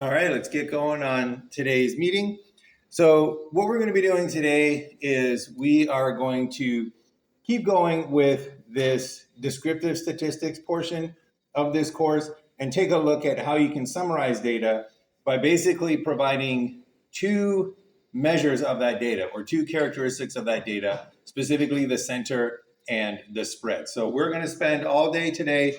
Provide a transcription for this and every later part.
All right, let's get going on today's meeting. So what we're going to be doing today is we are going to keep going with this descriptive statistics portion of this course and take a look at how you can summarize data by basically providing two measures of that data or two characteristics of that data, specifically the center and the spread. So we're going to spend all day today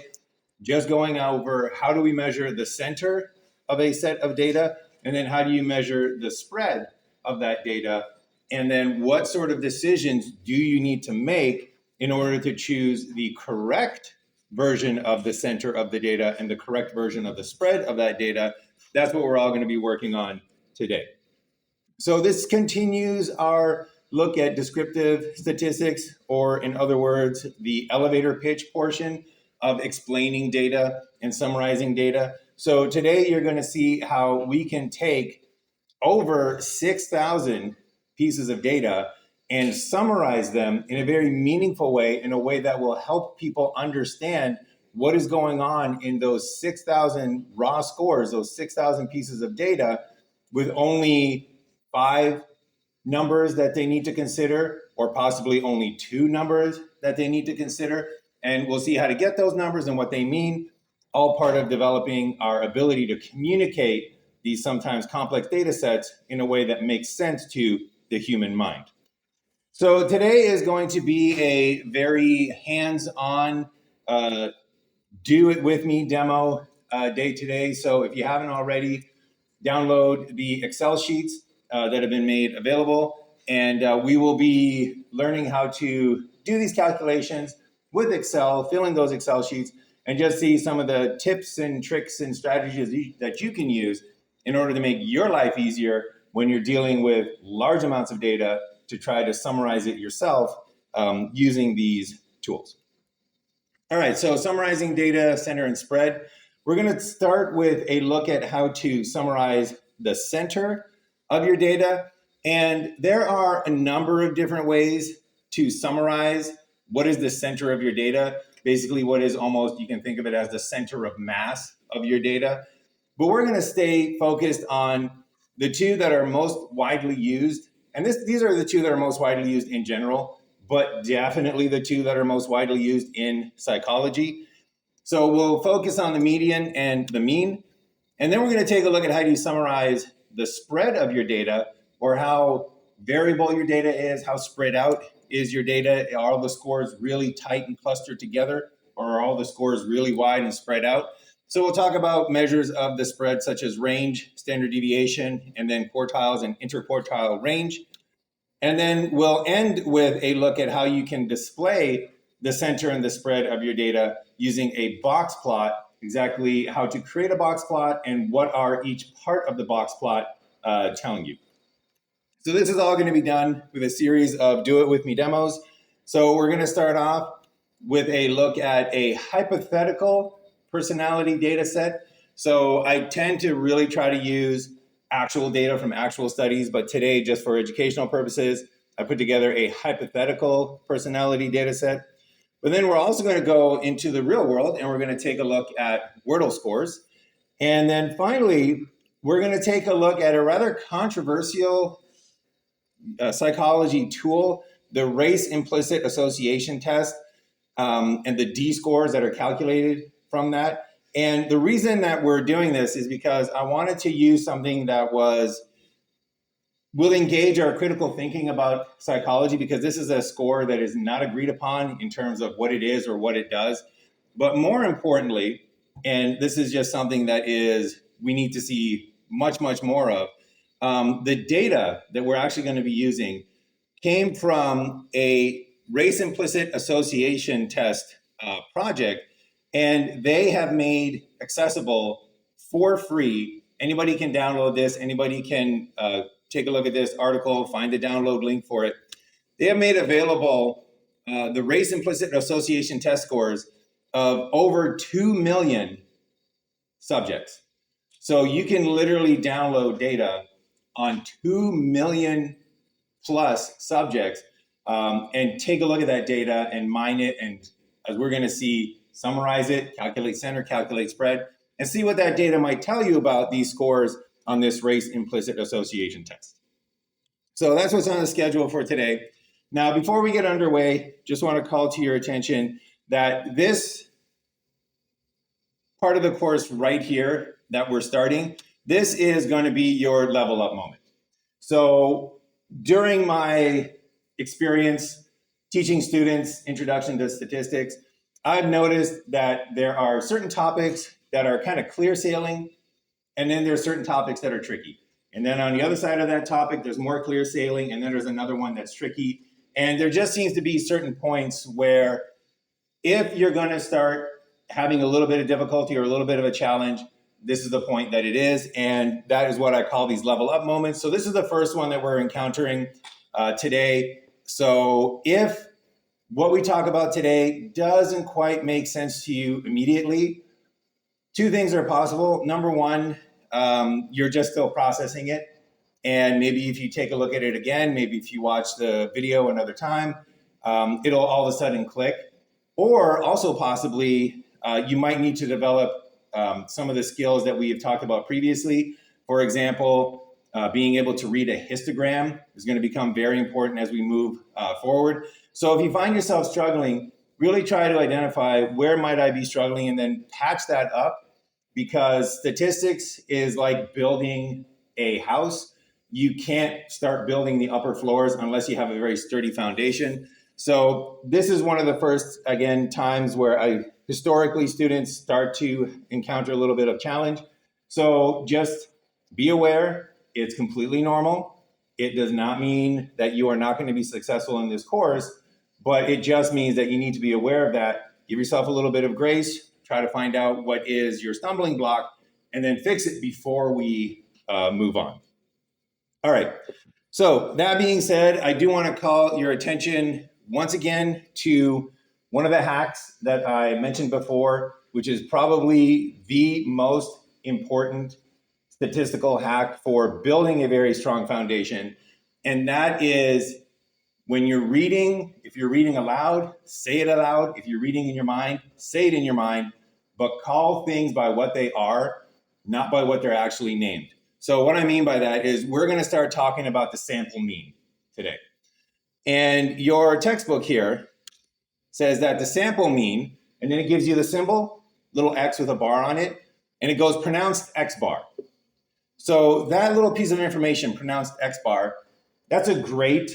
just going over how do we measure the center of a set of data, and then how do you measure the spread of that data, and then what sort of decisions do you need to make in order to choose the correct version of the center of the data and the correct version of the spread of that data. That's what we're all going to be working on today. So this continues our look at descriptive statistics, or in other words, the elevator pitch portion of explaining data and summarizing data. So today you're going to see how we can take over 6,000 pieces of data and summarize them in a very meaningful way, in a way that will help people understand what is going on in those 6,000 raw scores, those 6,000 pieces of data, with only 5 numbers that they need to consider, or possibly only 2 numbers that they need to consider. And we'll see how to get those numbers and what they mean, all part of developing our ability to communicate these sometimes complex data sets in a way that makes sense to the human mind. So today is going to be a very hands-on, do it with me demo day today. So if you haven't already, download the Excel sheets that have been made available, and we will be learning how to do these calculations with Excel, fill in those Excel sheets, and just see some of the tips and tricks and strategies that you can use in order to make your life easier when you're dealing with large amounts of data to try to summarize it yourself using these tools. All right, so summarizing data, center, and spread. We're going to start with a look at how to summarize the center of your data. And there are a number of different ways to summarize what is the center of your data. Basically, what is almost, you can think of it as the center of mass of your data. But we're going to stay focused on the two that are most widely used. And these are the two that are most widely used in general, but definitely the two that are most widely used in psychology. So we'll focus on the median and the mean. And then we're going to take a look at how do you summarize the spread of your data, or how variable your data is, how spread out is your data. Are all the scores really tight and clustered together, or are all the scores really wide and spread out? So we'll talk about measures of the spread, such as range, standard deviation, and then quartiles and interquartile range. And then we'll end with a look at how you can display the center and the spread of your data using a box plot, exactly how to create a box plot and what are each part of the box plot telling you. So this is all going to be done with a series of do it with me demos. So we're going to start off with a look at a hypothetical personality data set. So I tend to really try to use actual data from actual studies, but today, just for educational purposes, I put together a hypothetical personality data set. But then we're also going to go into the real world, and we're going to take a look at Wordle scores. And then finally, we're going to take a look at a rather controversial psychology tool, the race implicit association test, and the D scores that are calculated from that. And the reason that we're doing this is because I wanted to use something that will engage our critical thinking about psychology, because this is a score that is not agreed upon in terms of what it is or what it does. But more importantly, and this is just something that we need to see much, much more of, the data that we're actually going to be using came from a race implicit association test project, and they have made accessible for free. Anybody can download this. Anybody can take a look at this article, find the download link for it. They have made available the race implicit association test scores of over 2 million subjects. So you can literally download data on 2 million plus subjects and take a look at that data and mine it. And as we're going to see, summarize it, calculate center, calculate spread. and see what that data might tell you about these scores on this race implicit association test. So that's what's on the schedule for today. Now, before we get underway, just want to call to your attention that this part of the course right here that we're starting, this is going to be your level up moment. So during my experience teaching students Introduction to Statistics, I've noticed that there are certain topics that are kind of clear sailing, and then there are certain topics that are tricky. And then on the other side of that topic, there's more clear sailing, and then there's another one that's tricky. And there just seems to be certain points where if you're going to start having a little bit of difficulty or a little bit of a challenge, this is the point that it is. And that is what I call these level up moments. So this is the first one that we're encountering today. So if what we talk about today doesn't quite make sense to you immediately, two things are possible. Number one, you're just still processing it. And maybe if you take a look at it again, maybe if you watch the video another time, it'll all of a sudden click. Or also possibly, you might need to develop some of the skills that we have talked about previously. For example, being able to read a histogram is going to become very important as we move forward. So if you find yourself struggling, really try to identify where might I be struggling and then patch that up, because statistics is like building a house. You can't start building the upper floors unless you have a very sturdy foundation. So this is one of the first, again, times where historically students start to encounter a little bit of challenge. So just be aware, it's completely normal. It does not mean that you are not going to be successful in this course, but it just means that you need to be aware of that. Give yourself a little bit of grace, try to find out what is your stumbling block, and then fix it before we move on. All right, so that being said, I do want to call your attention once again to one of the hacks that I mentioned before, which is probably the most important statistical hack for building a very strong foundation. And that is when you're reading, if you're reading aloud, say it aloud. If you're reading in your mind, say it in your mind, but call things by what they are, not by what they're actually named. So what I mean by that is we're going to start talking about the sample mean today. And your textbook here says that the sample mean, and then it gives you the symbol, little X with a bar on it, and it goes pronounced X bar. So that little piece of information, pronounced X bar, that's a great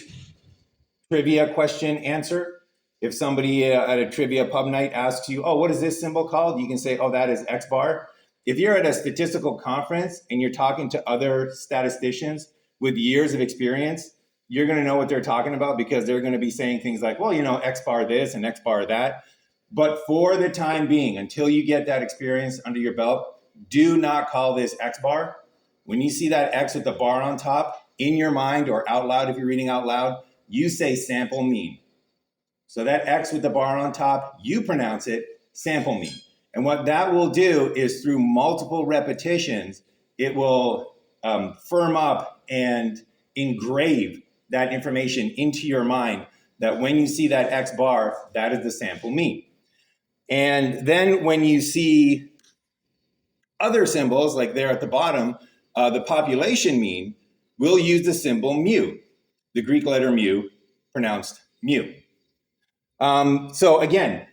trivia question answer. If somebody at a trivia pub night asks you, oh, what is this symbol called? You can say, oh, that is X bar. If you're at a statistical conference and you're talking to other statisticians with years of experience, you're going to know what they're talking about, because they're going to be saying things like, well, you know, X bar this and X bar that. But for the time being, until you get that experience under your belt, do not call this X bar. When you see that X with the bar on top, in your mind or out loud, if you're reading out loud, you say sample mean. So that X with the bar on top, you pronounce it sample mean. And what that will do is through multiple repetitions, it will firm up and engrave that information into your mind that when you see that X bar, that is the sample mean. And then when you see other symbols, like there at the bottom, the population mean, we'll use the symbol mu, the Greek letter mu, pronounced mu. So again,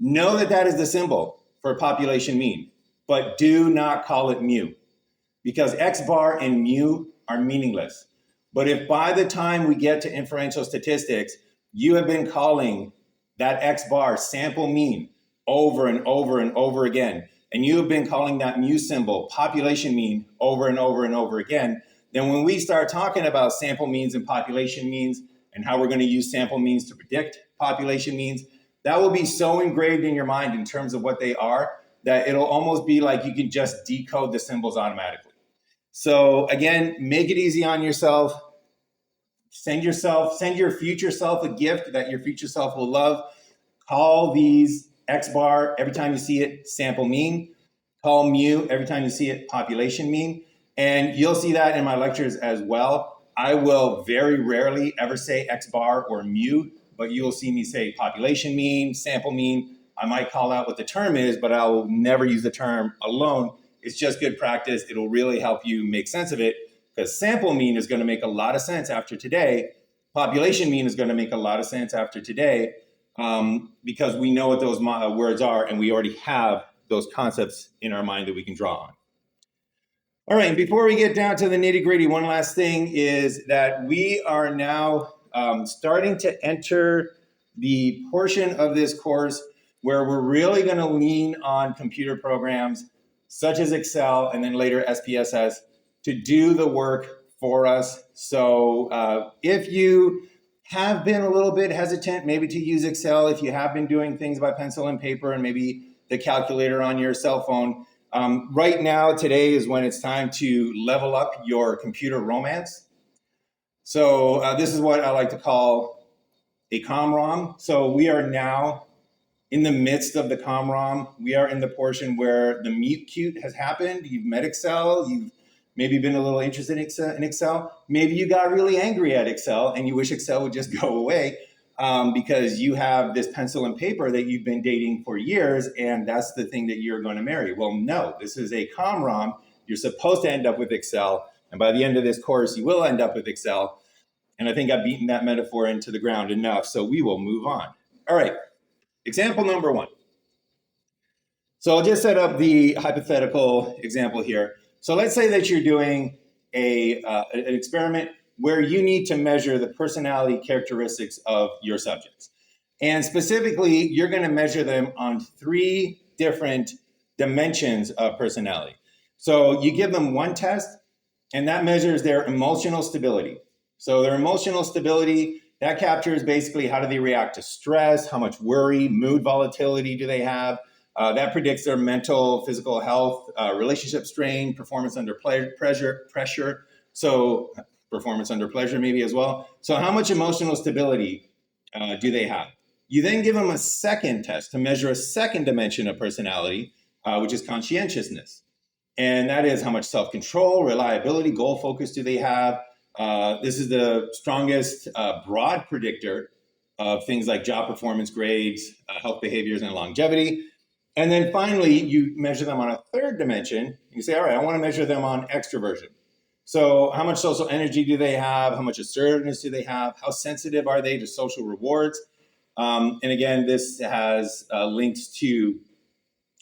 know that that is the symbol for population mean, but do not call it mu, because X bar and mu are meaningless. But if by the time we get to inferential statistics, you have been calling that X bar sample mean over and over and over again, and you have been calling that mu symbol population mean over and over and over again, then when we start talking about sample means and population means and how we're going to use sample means to predict population means, that will be so engraved in your mind in terms of what they are that it'll almost be like you can just decode the symbols automatically. So again, make it easy on yourself. Send your future self a gift that your future self will love. Call these X bar every time you see it sample mean. Call mu every time you see it population mean. And you'll see that in my lectures as well. I will very rarely ever say X bar or mu, but you will see me say population mean, sample mean, I might call out what the term is, but I will never use the term alone. It's just good practice. It'll really help you make sense of it, because sample mean is going to make a lot of sense after today. Population mean is going to make a lot of sense after today, because we know what those words are, and we already have those concepts in our mind that we can draw on. All right, before we get down to the nitty gritty, one last thing is that we are now starting to enter the portion of this course where we're really going to lean on computer programs such as Excel and then later SPSS to do the work for us. So if you have been a little bit hesitant maybe to use Excel, if you have been doing things by pencil and paper and maybe the calculator on your cell phone, right now, today is when it's time to level up your computer romance. So this is what I like to call a COM-ROM. So we are now in the midst of the COM-ROM. We are in the portion where the meet cute has happened. You've met Excel. You've maybe been a little interested in Excel. Maybe you got really angry at Excel and you wish Excel would just go away. Because you have this pencil and paper that you've been dating for years, and that's the thing that you're going to marry. Well, no, this is a COM-ROM. You're supposed to end up with Excel, and by the end of this course, you will end up with Excel. And I think I've beaten that metaphor into the ground enough, so we will move on. All right, example number 1. So I'll just set up the hypothetical example here. So let's say that you're doing an experiment where you need to measure the personality characteristics of your subjects. And specifically, you're going to measure them on 3 different dimensions of personality. So you give them one test, and that measures their emotional stability. So their emotional stability, that captures basically how do they react to stress, how much worry, mood volatility do they have. That predicts their mental, physical health, relationship strain, performance under pressure. So performance under pleasure maybe as well. So how much emotional stability do they have? You then give them a second test to measure a second dimension of personality, which is conscientiousness. And that is how much self-control, reliability, goal focus do they have. This is the strongest broad predictor of things like job performance, grades, health behaviors, and longevity. And then finally, you measure them on a third dimension. You say, all right, I want to measure them on extraversion. So how much social energy do they have? How much assertiveness do they have? How sensitive are they to social rewards? And again, this has links to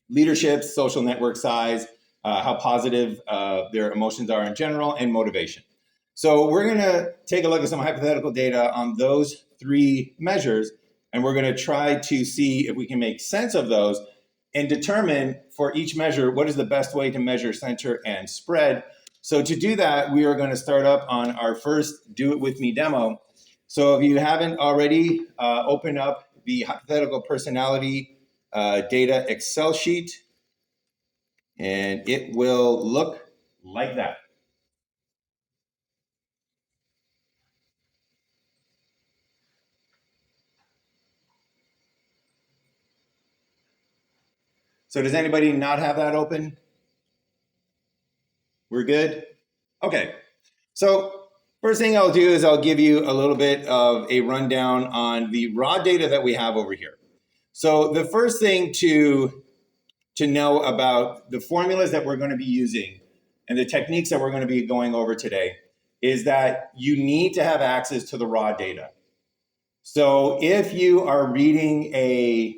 leadership, social network size, how positive their emotions are in general, and motivation. So we're going to take a look at some hypothetical data on those 3 measures, and we're going to try to see if we can make sense of those and determine for each measure what is the best way to measure center and spread. So to do that, we are going to start up on our first Do It With Me demo. So if you haven't already, open up the hypothetical personality data Excel sheet, and it will look like that. So does anybody not have that open? We're good? Okay. So first thing I'll do is I'll give you a little bit of a rundown on the raw data that we have over here. So the first thing to know about the formulas that we're going to be using and the techniques that we're going to be going over today is that you need to have access to the raw data. So if you are reading a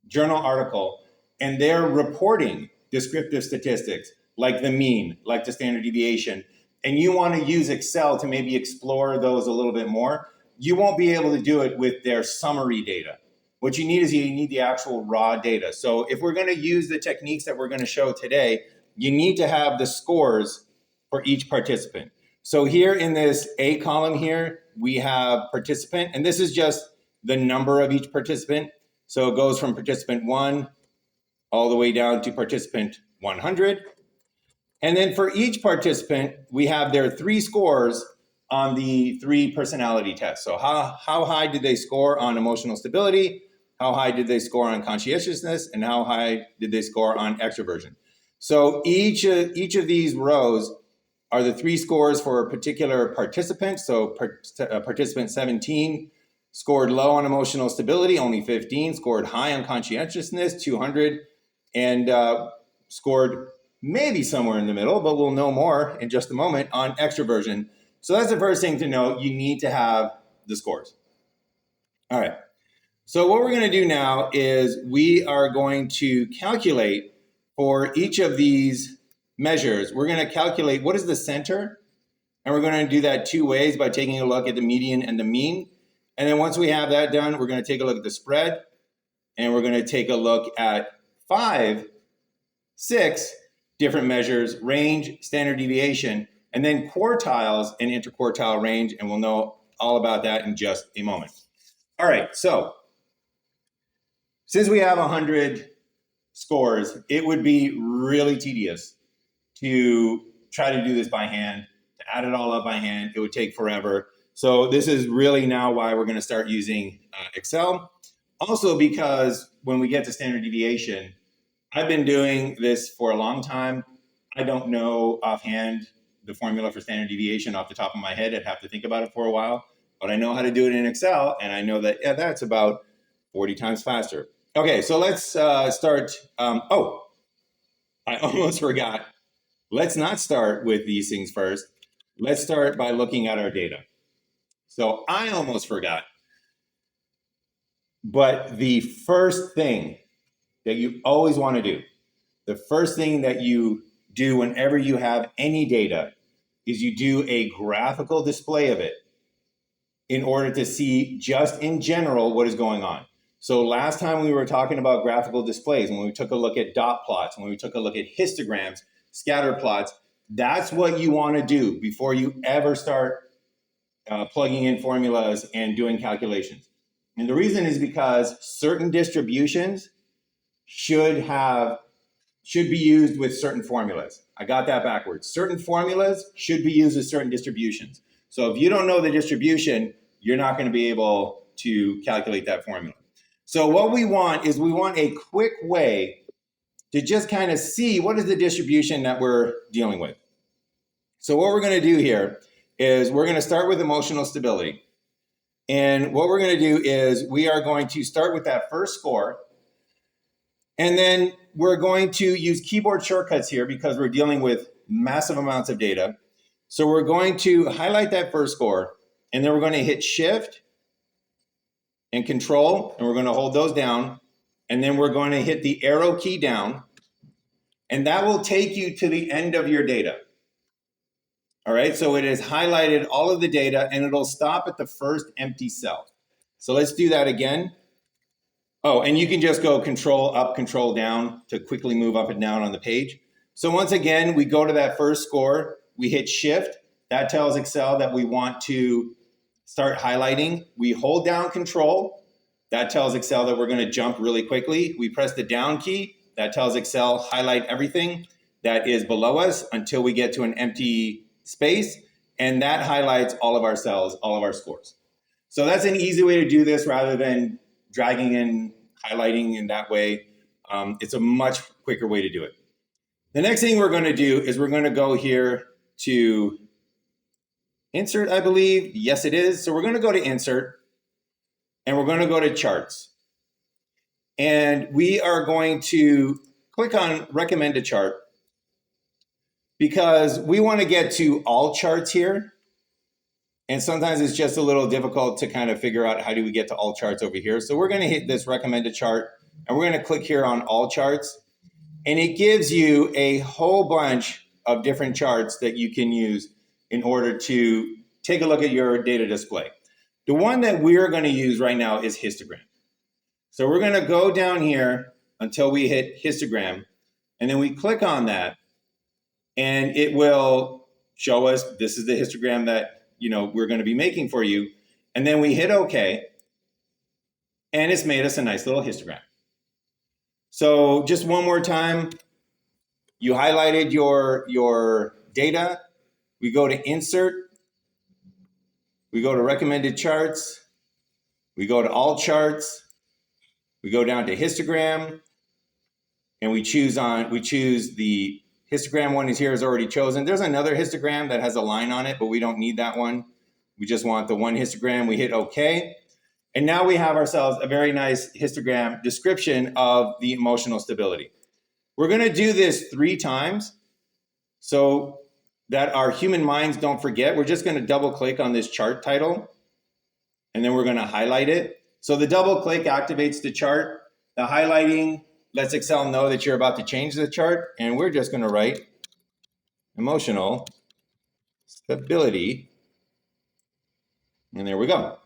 journal article and they're reporting descriptive statistics like the mean, like the standard deviation, and you want to use Excel to maybe explore those a little bit more, you won't be able to do it with their summary data. What you need is you need the actual raw data. So if we're going to use the techniques that we're going to show today, you need to have the scores for each participant. So here in this A column here, we have participant, and this is just the number of each participant. So it goes from participant 1 all the way down to participant 100. And then for each participant, we have their 3 scores on the 3 personality tests. So how high did they score on emotional stability? How high did they score on conscientiousness? And how high did they score on extraversion? So each of these rows are the 3 scores for a particular participant. So participant 17 Scored low on emotional stability, only 15. Scored high on conscientiousness, 200. And scored maybe somewhere in the middle, but we'll know more in just a moment, on extraversion. So that's the first thing to know. You need to have the scores. All right. So what we're going to do now is we are going to calculate for each of these measures. We're going to calculate what is the center, and we're going to do that two ways, by taking a look at the median and the mean. And then once we have that done, we're going to take a look at the spread, and we're going to take a look at 5, 6 different measures: range, standard deviation, and then quartiles and interquartile range, and we'll know all about that in just a moment. All right, so since we have 100 scores, it would be really tedious to try to do this by hand, to add it all up by hand. It would take forever. So this is really now why we're going to start using Excel. Also because when we get to standard deviation, I've been doing this for a long time. I don't know offhand the formula for standard deviation off the top of my head. I'd have to think about it for a while, but I know how to do it in Excel, and I know that that's about 40 times faster. Okay, so let's start. Oh, I almost forgot. Let's not start with these things first. Let's start by looking at our data. So I almost forgot. But the first thing that you always want to do, the first thing that you do whenever you have any data, is you do a graphical display of it in order to see just in general what is going on. So last time we were talking about graphical displays, when we took a look at dot plots, when we took a look at histograms, scatter plots, that's what you want to do before you ever start plugging in formulas and doing calculations. And the reason is because certain distributions should be used with certain formulas. I got that backwards. Certain formulas should be used with certain distributions. So if you don't know the distribution, you're not going to be able to calculate that formula. So what we want is a quick way to just kind of see what is the distribution that we're dealing with. So what we're going to do here is we're going to start with emotional stability. And what we're going to do is we are going to start with that first score. And then we're going to use keyboard shortcuts here because we're dealing with massive amounts of data. So we're going to highlight that first score, and then we're going to hit Shift and Control, and we're going to hold those down. And then we're going to hit the arrow key down, and that will take you to the end of your data. All right, so it has highlighted all of the data, and it'll stop at the first empty cell. So let's do that again. Oh, and you can just go Control up, Control down to quickly move up and down on the page. So once again, we go to that first score, we hit Shift. That tells Excel that we want to start highlighting. We hold down Control. That tells Excel that we're going to jump really quickly. We press the down key. That tells Excel highlight everything that is below us until we get to an empty space. And that highlights all of our cells, all of our scores. So that's an easy way to do this rather than dragging in, highlighting in that way. It's a much quicker way to do it. The next thing we're going to do is we're going to go here to Insert, I believe. Yes, it is. So we're going to go to Insert, and we're going to go to Charts. And we are going to click on Recommend a Chart because we want to get to all charts here. And sometimes it's just a little difficult to kind of figure out how do we get to all charts over here. So we're going to hit this Recommend a Chart, and we're going to click here on All Charts. And it gives you a whole bunch of different charts that you can use in order to take a look at your data display. The one that we're going to use right now is histogram. So we're going to go down here until we hit histogram, and then we click on that, and it will show us this is the histogram that we're going to be making for you. And then we hit OK, and it's made us a nice little histogram. So just one more time, you highlighted your data. We go to Insert. We go to Recommended Charts. We go to All Charts. We go down to Histogram. And we choose the histogram one is already chosen. There's another histogram that has a line on it, but we don't need that one. We just want the one histogram. We hit OK. And now we have ourselves a very nice histogram description of the emotional stability. We're going to do this 3 times so that our human minds don't forget. We're just going to double click on this chart title, and then we're going to highlight it. So the double click activates the chart. The highlighting lets Excel know that you're about to change the chart, and we're just going to write emotional stability, and there we go.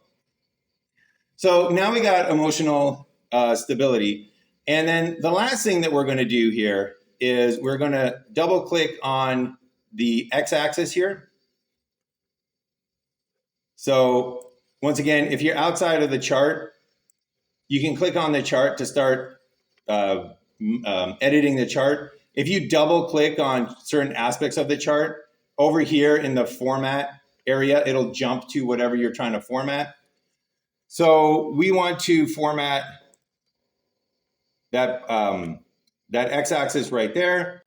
So now we got emotional stability. And then the last thing that we're going to do here is we're going to double click on the x-axis here. So once again, if you're outside of the chart, you can click on the chart to start editing the chart. If you double click on certain aspects of the chart, over here in the format area, it'll jump to whatever you're trying to format. So we want to format that, that x-axis right there.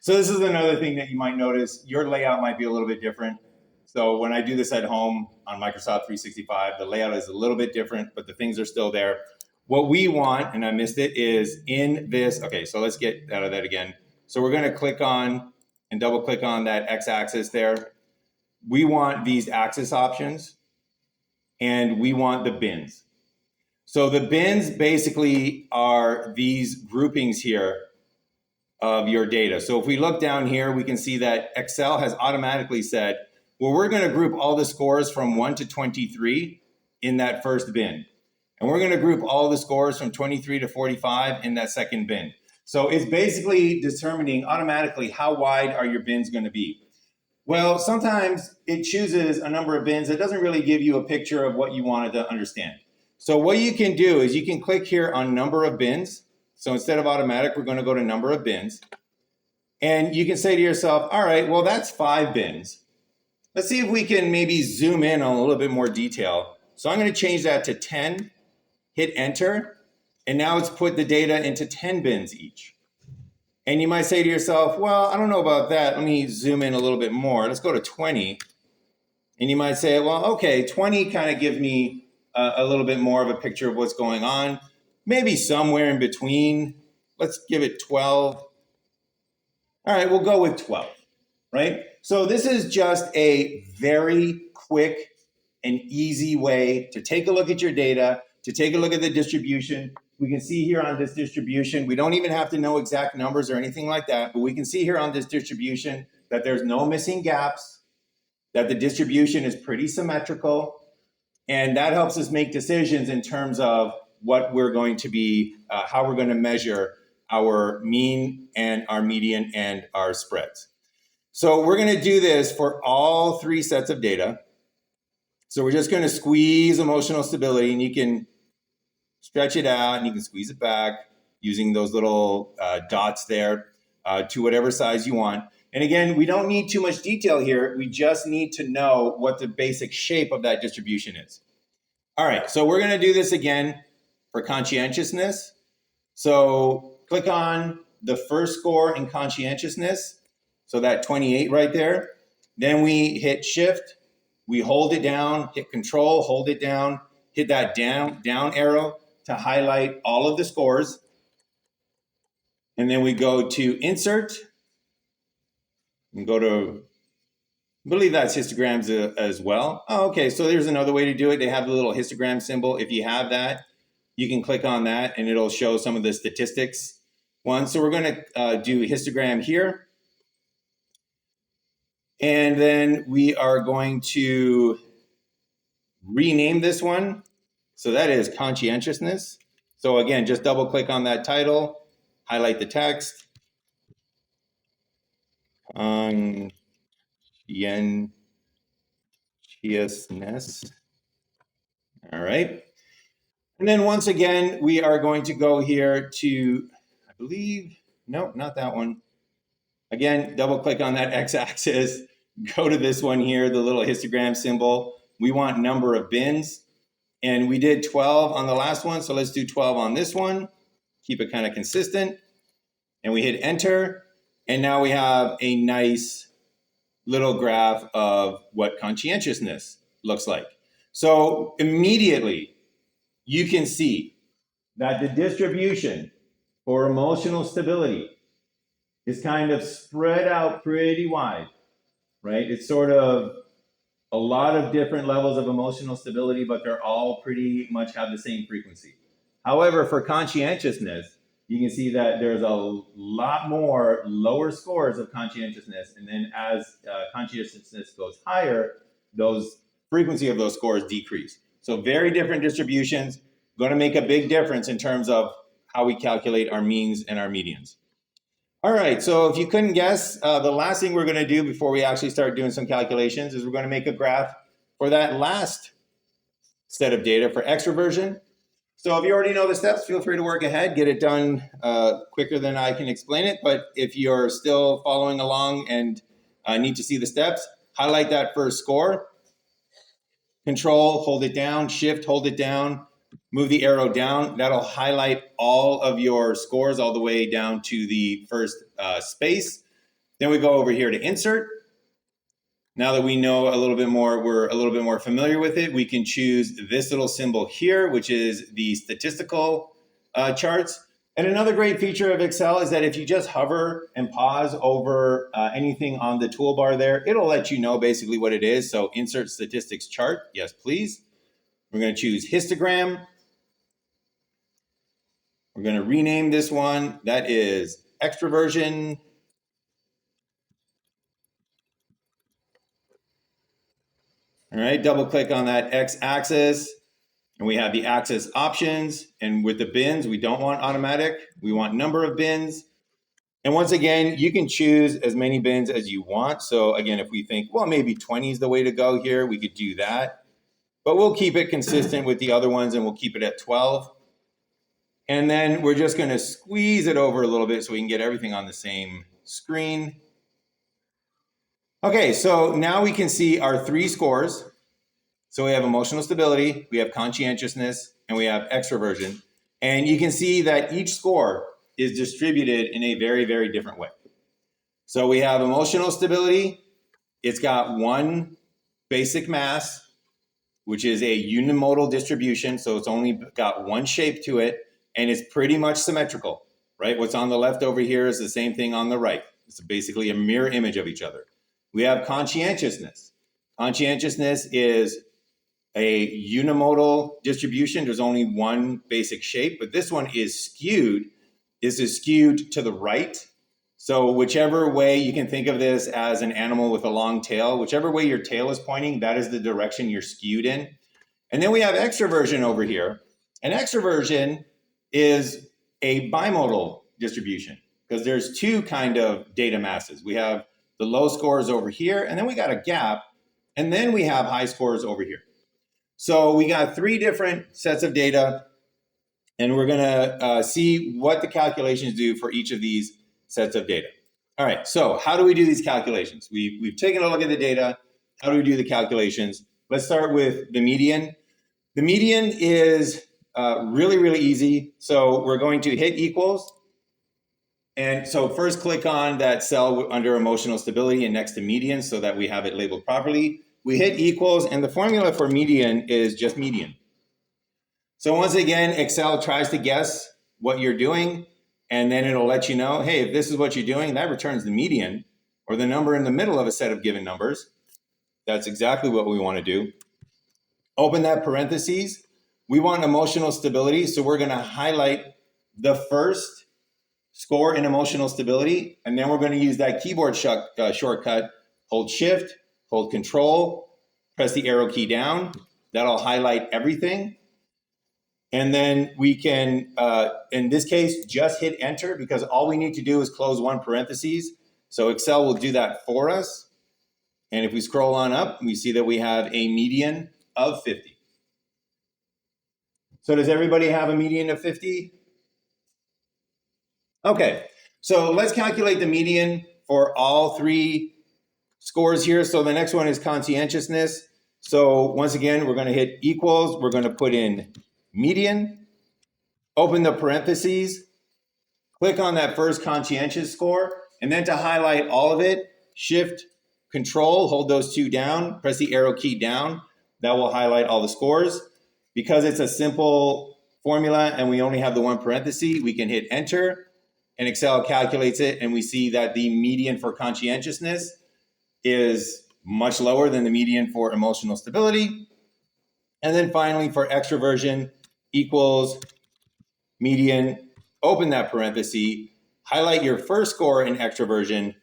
So this is another thing that you might notice. Your layout might be a little bit different. So when I do this at home on Microsoft 365, the layout is a little bit different, but the things are still there. What we want, and I missed it, is in this. Okay, so let's get out of that again. So we're going to click on and double click on that x-axis there. We want these axis options, and we want the bins. So the bins basically are these groupings here of your data. So if we look down here, we can see that Excel has automatically said, well, we're going to group all the scores from 1 to 23 in that first bin. And we're going to group all the scores from 23 to 45 in that second bin. So it's basically determining automatically how wide are your bins going to be. Well, sometimes it chooses a number of bins that doesn't really give you a picture of what you wanted to understand. So what you can do is you can click here on number of bins. So instead of automatic, we're going to go to number of bins. And you can say to yourself, all right, well, that's 5 bins. Let's see if we can maybe zoom in on a little bit more detail. So I'm going to change that to 10, hit enter, and now it's put the data into 10 bins each. And you might say to yourself, well, I don't know about that. Let me zoom in a little bit more. Let's go to 20. And you might say, well, okay, 20 kind of gives me a little bit more of a picture of what's going on. Maybe somewhere in between. Let's give it 12. All right, we'll go with 12, right? So this is just a very quick and easy way to take a look at your data, to take a look at the distribution. We can see here on this distribution, we don't even have to know exact numbers or anything like that, but we can see here on this distribution that there's no missing gaps, that the distribution is pretty symmetrical, and that helps us make decisions in terms of what we're going to be, how we're going to measure our mean and our median and our spreads. So we're going to do this for all 3 sets of data. So we're just going to squeeze emotional stability, and you can stretch it out and you can squeeze it back using those little dots there to whatever size you want. And again, we don't need too much detail here. We just need to know what the basic shape of that distribution is. All right, so we're going to do this again for conscientiousness. So click on the first score in conscientiousness. So that 28 right there. Then we hit shift, we hold it down, hit control, hold it down, hit that down arrow to highlight all of the scores. And then we go to insert and go to, I believe that's histograms as well. Oh, okay, so there's another way to do it. They have the little histogram symbol. If you have that, you can click on that and it'll show some of the statistics ones. So we're going to do histogram here. And then we are going to rename this one. So that is conscientiousness. So again, just double click on that title, highlight the text. Conscientiousness. All right. And then once again, we are going to go here to, I believe, no, not that one. Again, double click on that x-axis, go to this one here, the little histogram symbol. We want number of bins. And we did 12 on the last one, so let's do 12 on this one. Keep it kind of consistent. And we hit enter. And now we have a nice little graph of what conscientiousness looks like. So immediately, you can see that the distribution for emotional stability is kind of spread out pretty wide, right? It's sort of a lot of different levels of emotional stability, but they're all pretty much have the same frequency. However, for conscientiousness, you can see that there's a lot more lower scores of conscientiousness, and then as conscientiousness goes higher, those frequency of those scores decrease. So very different distributions, going to make a big difference in terms of how we calculate our means and our medians. All right, so if you couldn't guess, the last thing we're going to do before we actually start doing some calculations is we're going to make a graph for that last set of data for extraversion. So if you already know the steps, feel free to work ahead, get it done quicker than I can explain it. But if you're still following along and need to see the steps, highlight that first score, Control, hold it down, Shift, hold it down, move the arrow down. That'll highlight all of your scores all the way down to the first space. Then we go over here to insert. Now that we know a little bit more, we're a little bit more familiar with it, we can choose this little symbol here, which is the statistical charts. And another great feature of Excel is that if you just hover and pause over anything on the toolbar there, it'll let you know basically what it is. So insert statistics chart, yes please. We're going to choose histogram. We're going to rename this one. That is extraversion. All right, double click on that x-axis. And we have the axis options. And with the bins, we don't want automatic. We want number of bins. And once again, you can choose as many bins as you want. So again, if we think, well, maybe 20 is the way to go here, we could do that. But we'll keep it consistent with the other ones and we'll keep it at 12. And then we're just going to squeeze it over a little bit so we can get everything on the same screen. Okay, so now we can see our three scores. So we have emotional stability, we have conscientiousness, and we have extraversion. And you can see that each score is distributed in a very, very different way. So we have emotional stability. It's got one basic mass, which is a unimodal distribution. So it's only got one shape to it, and it's pretty much symmetrical, right? What's on the left over here is the same thing on the right. It's basically a mirror image of each other. We have conscientiousness. Conscientiousness is a unimodal distribution. There's only one basic shape, but this one is skewed. This is skewed to the right. So whichever way, you can think of this as an animal with a long tail, whichever way your tail is pointing, that is the direction you're skewed in. And then we have extraversion over here. And extraversion is a bimodal distribution because there's two kind of data masses. We have the low scores over here, and then we got a gap, and then we have high scores over here. So we got three different sets of data, and we're going to see what the calculations do for each of these sets of data. All right, so how do we do these calculations? We've taken a look at the data. How do we do the calculations? Let's start with the median. The median is really, really easy. So we're going to hit equals. And so first click on that cell under emotional stability and next to median so that we have it labeled properly. We hit equals, and the formula for median is just median. So once again, Excel tries to guess what you're doing, and then it'll let you know, hey, if this is what you're doing, that returns the median, or the number in the middle of a set of given numbers. That's exactly what we want to do. Open that parentheses. We want emotional stability, so we're going to highlight the first score in emotional stability, and then we're going to use that keyboard shortcut, hold Shift, hold Control, press the arrow key down. That'll highlight everything. And then we can, in this case, just hit Enter because all we need to do is close one parentheses. So Excel will do that for us. And if we scroll on up, we see that we have a median of 50. So does everybody have a median of 50? Okay, so let's calculate the median for all three scores here. So the next one is conscientiousness. So once again, we're going to hit equals. We're going to put in median, open the parentheses, click on that first conscientious score, and then to highlight all of it, Shift, Control, hold those two down, press the arrow key down. That will highlight all the scores. Because it's a simple formula and we only have the one parenthesis, we can hit enter and Excel calculates it, and we see that the median for conscientiousness is much lower than the median for emotional stability. And then finally for extraversion equals median, open that parenthesis, highlight your first score in extraversion,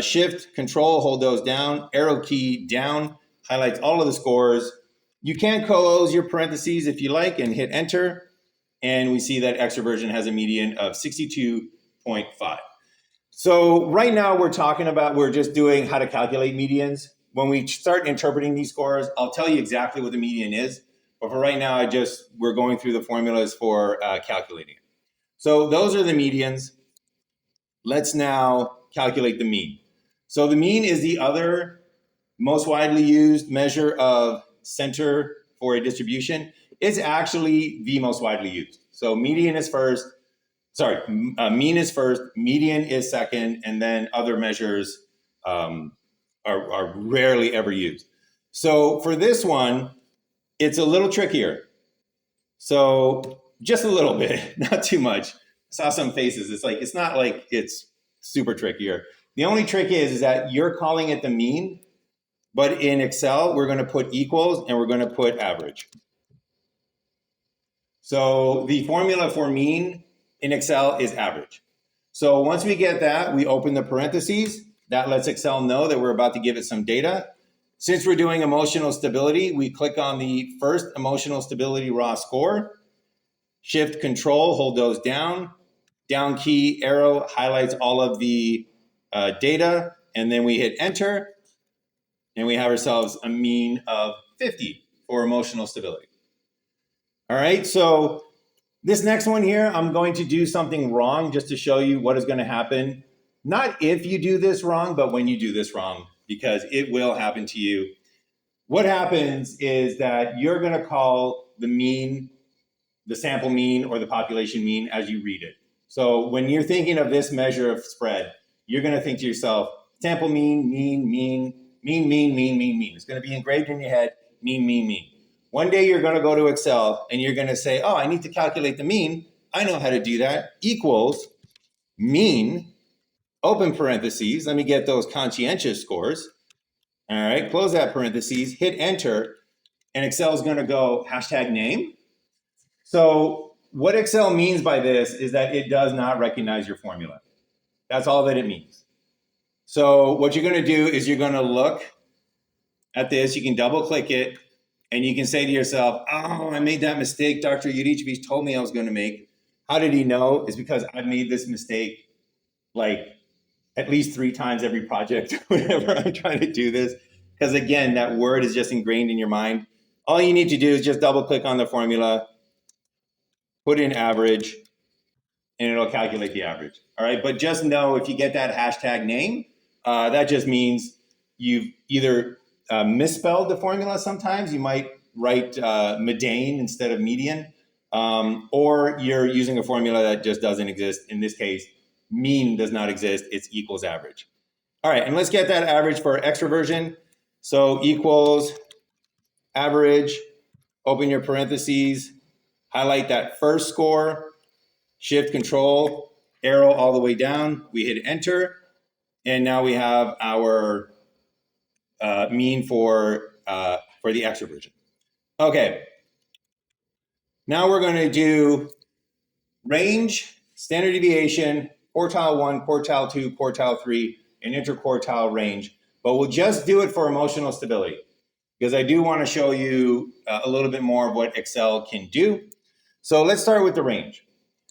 shift, control, hold those down, arrow key down, highlights all of the scores. You can close your parentheses if you like and hit enter. And we see that extraversion has a median of 62.5. So right now we're just doing how to calculate medians. When we start interpreting these scores, I'll tell you exactly what the median is. But for right now, we're going through the formulas for calculating it. So those are the medians. Let's now calculate the mean. So the mean is the other most widely used measure of center for a distribution. It's actually the most widely used. So mean is first, median is second, and then other measures are rarely ever used. So for this one, it's a little trickier. So just a little bit, not too much. I saw some faces. It's not like it's super trickier. The only trick is that you're calling it the mean, but in Excel, we're going to put equals and we're going to put average. So the formula for mean in Excel is average. So once we get that, we open the parentheses. That lets Excel know that we're about to give it some data. Since we're doing emotional stability, we click on the first emotional stability raw score, shift control, hold those down, down key, arrow, highlights all of the data, and then we hit enter, and we have ourselves a mean of 50 for emotional stability. All right, so this next one here, I'm going to do something wrong just to show you what is going to happen. Not if you do this wrong, but when you do this wrong, because it will happen to you. What happens is that you're going to call the mean, the sample mean, or the population mean as you read it. So when you're thinking of this measure of spread, you're going to think to yourself, sample mean, mean, mean, mean, mean, mean, mean, mean. It's going to be engraved in your head, mean, mean, mean. One day you're going to go to Excel and you're going to say, oh, I need to calculate the mean. I know how to do that. Equals mean, open parentheses. Let me get those conscientious scores. All right, close that parentheses, hit enter, and Excel is going to go #name. So what Excel means by this is that it does not recognize your formula. That's all that it means. So what you're going to do is you're going to look at this. You can double click it. And you can say to yourself, oh, I made that mistake Dr. Yurichevich told me I was going to make. How did he know? It's because I've made this mistake like at least 3 times every project whenever I'm trying to do this. Because again, that word is just ingrained in your mind. All you need to do is just double click on the formula, put in average, and it'll calculate the average. All right, but just know if you get that #name, that just means you've either misspelled the formula. Sometimes you might write median instead of median, or you're using a formula that just doesn't exist. In this case, mean does not exist. It's equals average. All right, and let's get that average for extraversion. So equals average, open your parentheses, highlight that first score, shift control, arrow all the way down. We hit enter, and now we have our mean for the extraversion. Okay, now we're going to do range, standard deviation, quartile 1, quartile 2, quartile 3, and interquartile range. But we'll just do it for emotional stability because I do want to show you a little bit more of what Excel can do. So let's start with the range.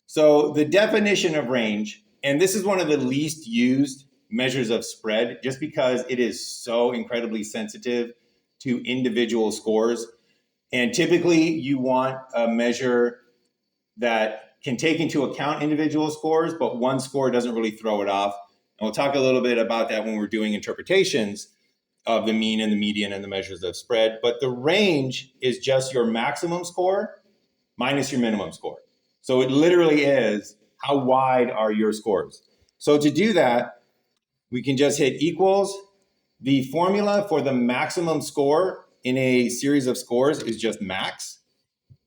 So the definition of range, and this is one of the least used measures of spread just because it is so incredibly sensitive to individual scores. And typically you want a measure that can take into account individual scores, but one score doesn't really throw it off. And we'll talk a little bit about that when we're doing interpretations of the mean and the median and the measures of spread. But the range is just your maximum score minus your minimum score. So it literally is how wide are your scores. So to do that, we can just hit equals. The formula for the maximum score in a series of scores is just max.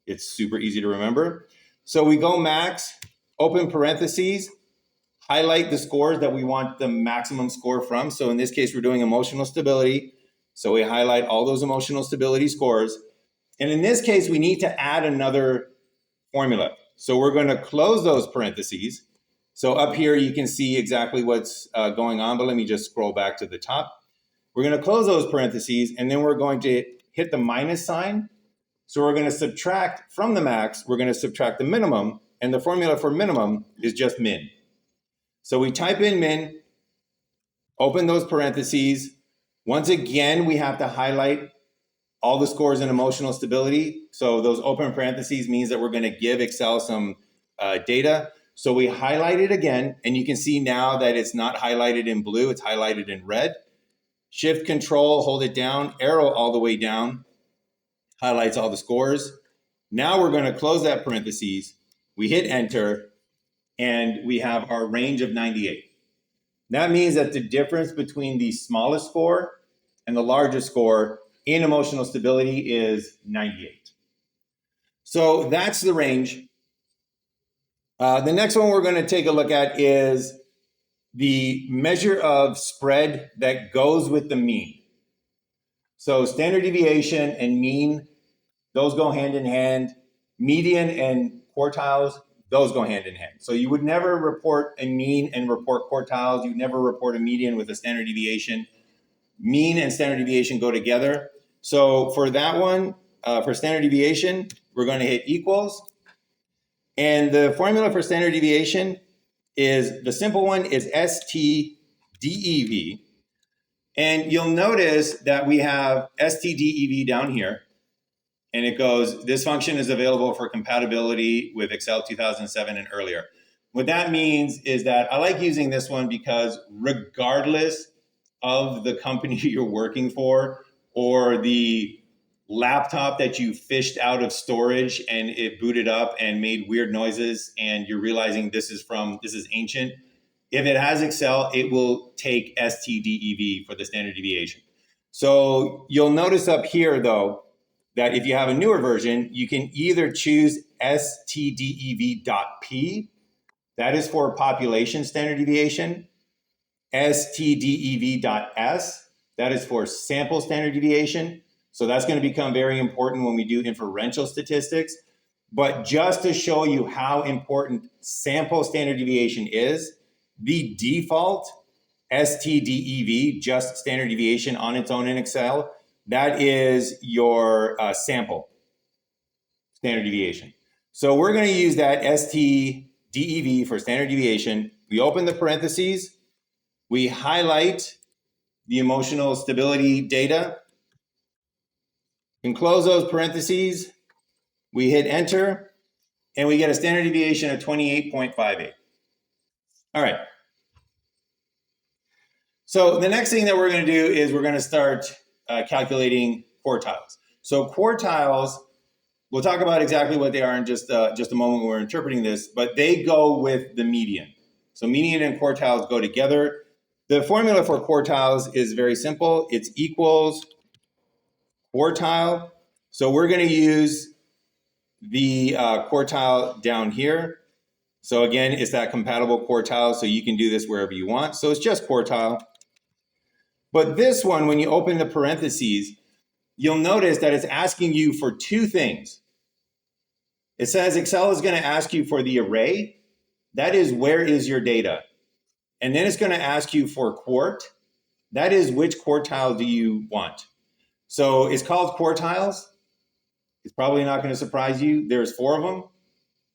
It's super easy to remember. So we go max, open parentheses, highlight the scores that we want the maximum score from. So in this case, we're doing emotional stability. So we highlight all those emotional stability scores. And in this case, we need to add another formula. So we're going to close those parentheses. So up here, you can see exactly what's going on, but let me just scroll back to the top. We're going to close those parentheses, and then we're going to hit the minus sign. So we're going to subtract from the max, we're going to subtract the minimum, and the formula for minimum is just min. So we type in min, open those parentheses. Once again, we have to highlight all the scores in emotional stability. So those open parentheses means that we're going to give Excel some data. So we highlight it again, and you can see now that it's not highlighted in blue, it's highlighted in red. Shift Control, hold it down, arrow all the way down, highlights all the scores. Now we're going to close that parentheses. We hit enter, and we have our range of 98. That means that the difference between the smallest score and the largest score in emotional stability is 98. So that's the range. The next one we're going to take a look at is the measure of spread that goes with the mean. So standard deviation and mean, those go hand in hand. Median and quartiles, those go hand in hand. So you would never report a mean and report quartiles. You'd never report a median with a standard deviation. Mean and standard deviation go together. So for that one, for standard deviation, we're going to hit equals. And the formula for standard deviation is, the simple one is STDEV. And you'll notice that we have STDEV down here. And it goes, this function is available for compatibility with Excel 2007 and earlier. What that means is that I like using this one because regardless of the company you're working for or the laptop that you fished out of storage and it booted up and made weird noises and you're realizing this is ancient, if it has Excel, it will take STDEV for the standard deviation. So you'll notice up here though, that if you have a newer version, you can either choose stdev.p, that is for population standard deviation, stdev.s, that is for sample standard deviation. So that's going to become very important when we do inferential statistics. But just to show you how important sample standard deviation is, the default stdev, just standard deviation on its own in Excel, that is your sample standard deviation. So we're going to use that STDEV for standard deviation. We open the parentheses, we highlight the emotional stability data, and close those parentheses, we hit enter, and we get a standard deviation of 28.58. All right. So the next thing that we're going to do is we're going to start calculating quartiles. So quartiles, we'll talk about exactly what they are in just a moment when we're interpreting this, but they go with the median. So median and quartiles go together. The formula for quartiles is very simple. It's equals quartile. So we're going to use the quartile down here. So again, it's that compatible quartile, so you can do this wherever you want. So it's just quartile. But this one, when you open the parentheses, you'll notice that it's asking you for two things. It says Excel is going to ask you for the array. That is, where is your data? And then it's going to ask you for quart. That is, which quartile do you want? So it's called quartiles. It's probably not going to surprise you. There's 4 of them,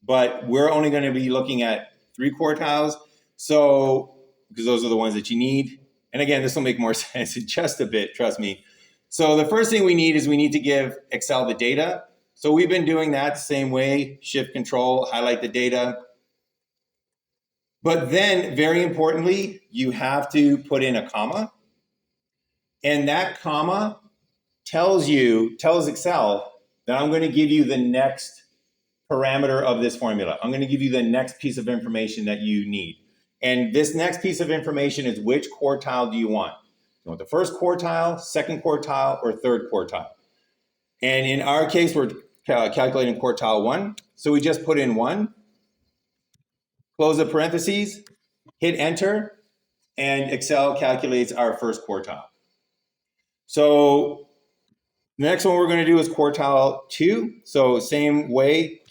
but we're only going to be looking at 3 quartiles. So, because those are the ones that you need. And again, this will make more sense in just a bit, trust me. So the first thing we need is we need to give Excel the data. So we've been doing that the same way, Shift Control, highlight the data. But then, very importantly, you have to put in a comma. And that comma tells Excel that I'm going to give you the next parameter of this formula. I'm going to give you the next piece of information that you need. And this next piece of information is, which quartile do you want? You want the first quartile, second quartile, or third quartile? And in our case, we're calculating quartile 1. So we just put in 1, close the parentheses, hit enter, and Excel calculates our first quartile. So the next one we're going to do is quartile 2. So same way,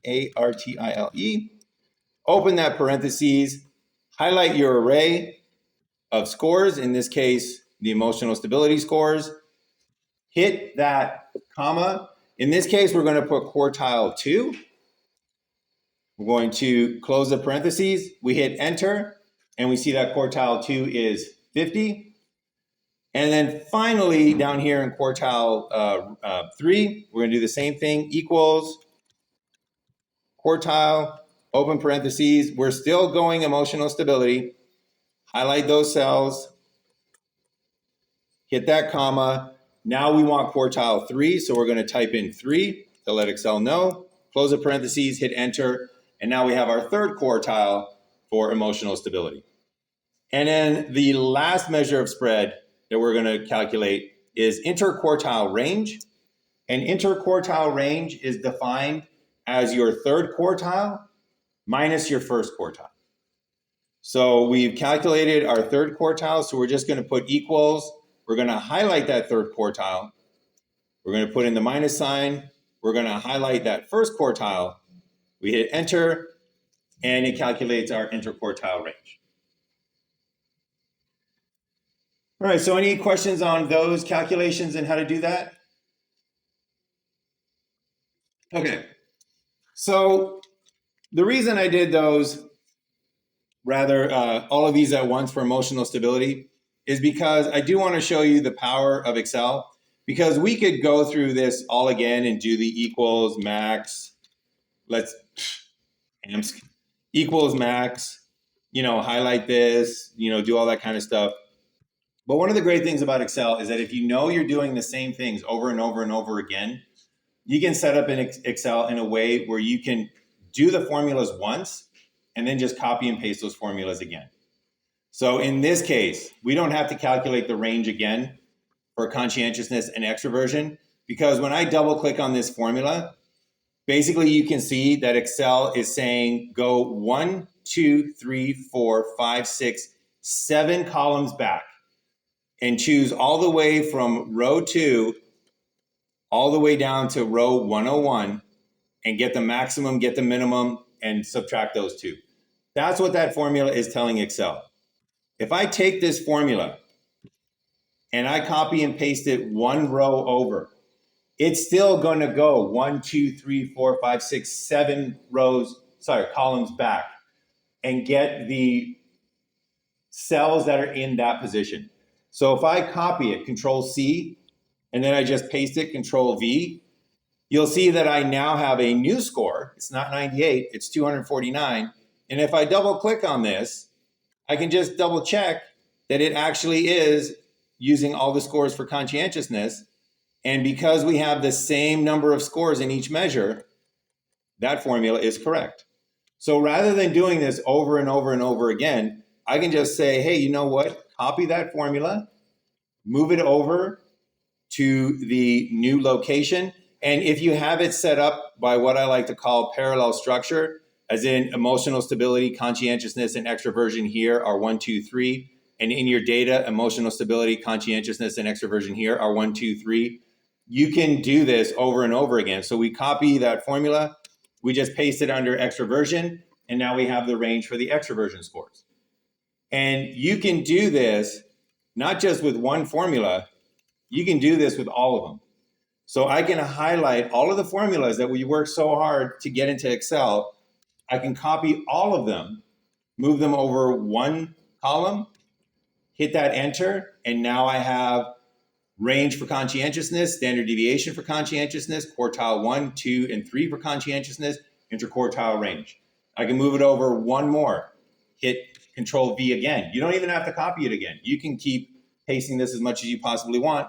Quartile. Open that parentheses, highlight your array of scores, in this case, the emotional stability scores. Hit that comma. In this case, we're going to put quartile 2. We're going to close the parentheses. We hit enter, and we see that quartile 2 is 50. And then finally, down here in quartile 3, we're going to do the same thing, equals quartile, open parentheses. We're still going emotional stability. Highlight those cells, hit that comma. Now we want quartile 3, so we're going to type in 3 to let Excel know. Close the parentheses, hit enter, and now we have our third quartile for emotional stability. And then the last measure of spread that we're going to calculate is interquartile range. And interquartile range is defined as your third quartile minus your first quartile. So we've calculated our third quartile, so we're just going to put equals. We're going to highlight that third quartile. We're going to put in the minus sign. We're going to highlight that first quartile. We hit enter, and it calculates our interquartile range. All right, so any questions on those calculations and how to do that? Okay, so the reason I did those, rather all of these at once for emotional stability, is because I do want to show you the power of Excel, because we could go through this all again and do the equals, max, equals, max, highlight this, do all that kind of stuff. But one of the great things about Excel is that if you know you're doing the same things over and over and over again, you can set up an Excel in a way where you can do the formulas once and then just copy and paste those formulas again. So in this case, we don't have to calculate the range again for conscientiousness and extraversion, because when I double click on this formula, basically you can see that Excel is saying go 1, 2, 3, 4, 5, 6, 7 columns back and choose all the way from row 2 all the way down to row 101 and get the maximum, get the minimum, and subtract those two. That's what that formula is telling Excel. If I take this formula and I copy and paste it one row over, it's still going to go 1, 2, 3, 4, 5, 6, 7 columns back and get the cells that are in that position. So if I copy it, Control C, and then I just paste it, Control V, you'll see that I now have a new score. It's not 98, it's 249. And if I double click on this, I can just double check that it actually is using all the scores for conscientiousness. And because we have the same number of scores in each measure, that formula is correct. So rather than doing this over and over and over again, I can just say, hey, you know what? Copy that formula, move it over to the new location. And if you have it set up by what I like to call parallel structure, as in emotional stability, conscientiousness, and extraversion here are 1, 2, 3. And in your data, emotional stability, conscientiousness, and extraversion here are 1, 2, 3. You can do this over and over again. So we copy that formula, we just paste it under extraversion, and now we have the range for the extraversion scores. And you can do this not just with one formula, you can do this with all of them. So I can highlight all of the formulas that we worked so hard to get into Excel. I can copy all of them, move them over one column, hit that enter, and now I have range for conscientiousness, standard deviation for conscientiousness, quartile 1, 2, and 3 for conscientiousness, interquartile range. I can move it over one more, hit Control V again. You don't even have to copy it again. You can keep pasting this as much as you possibly want.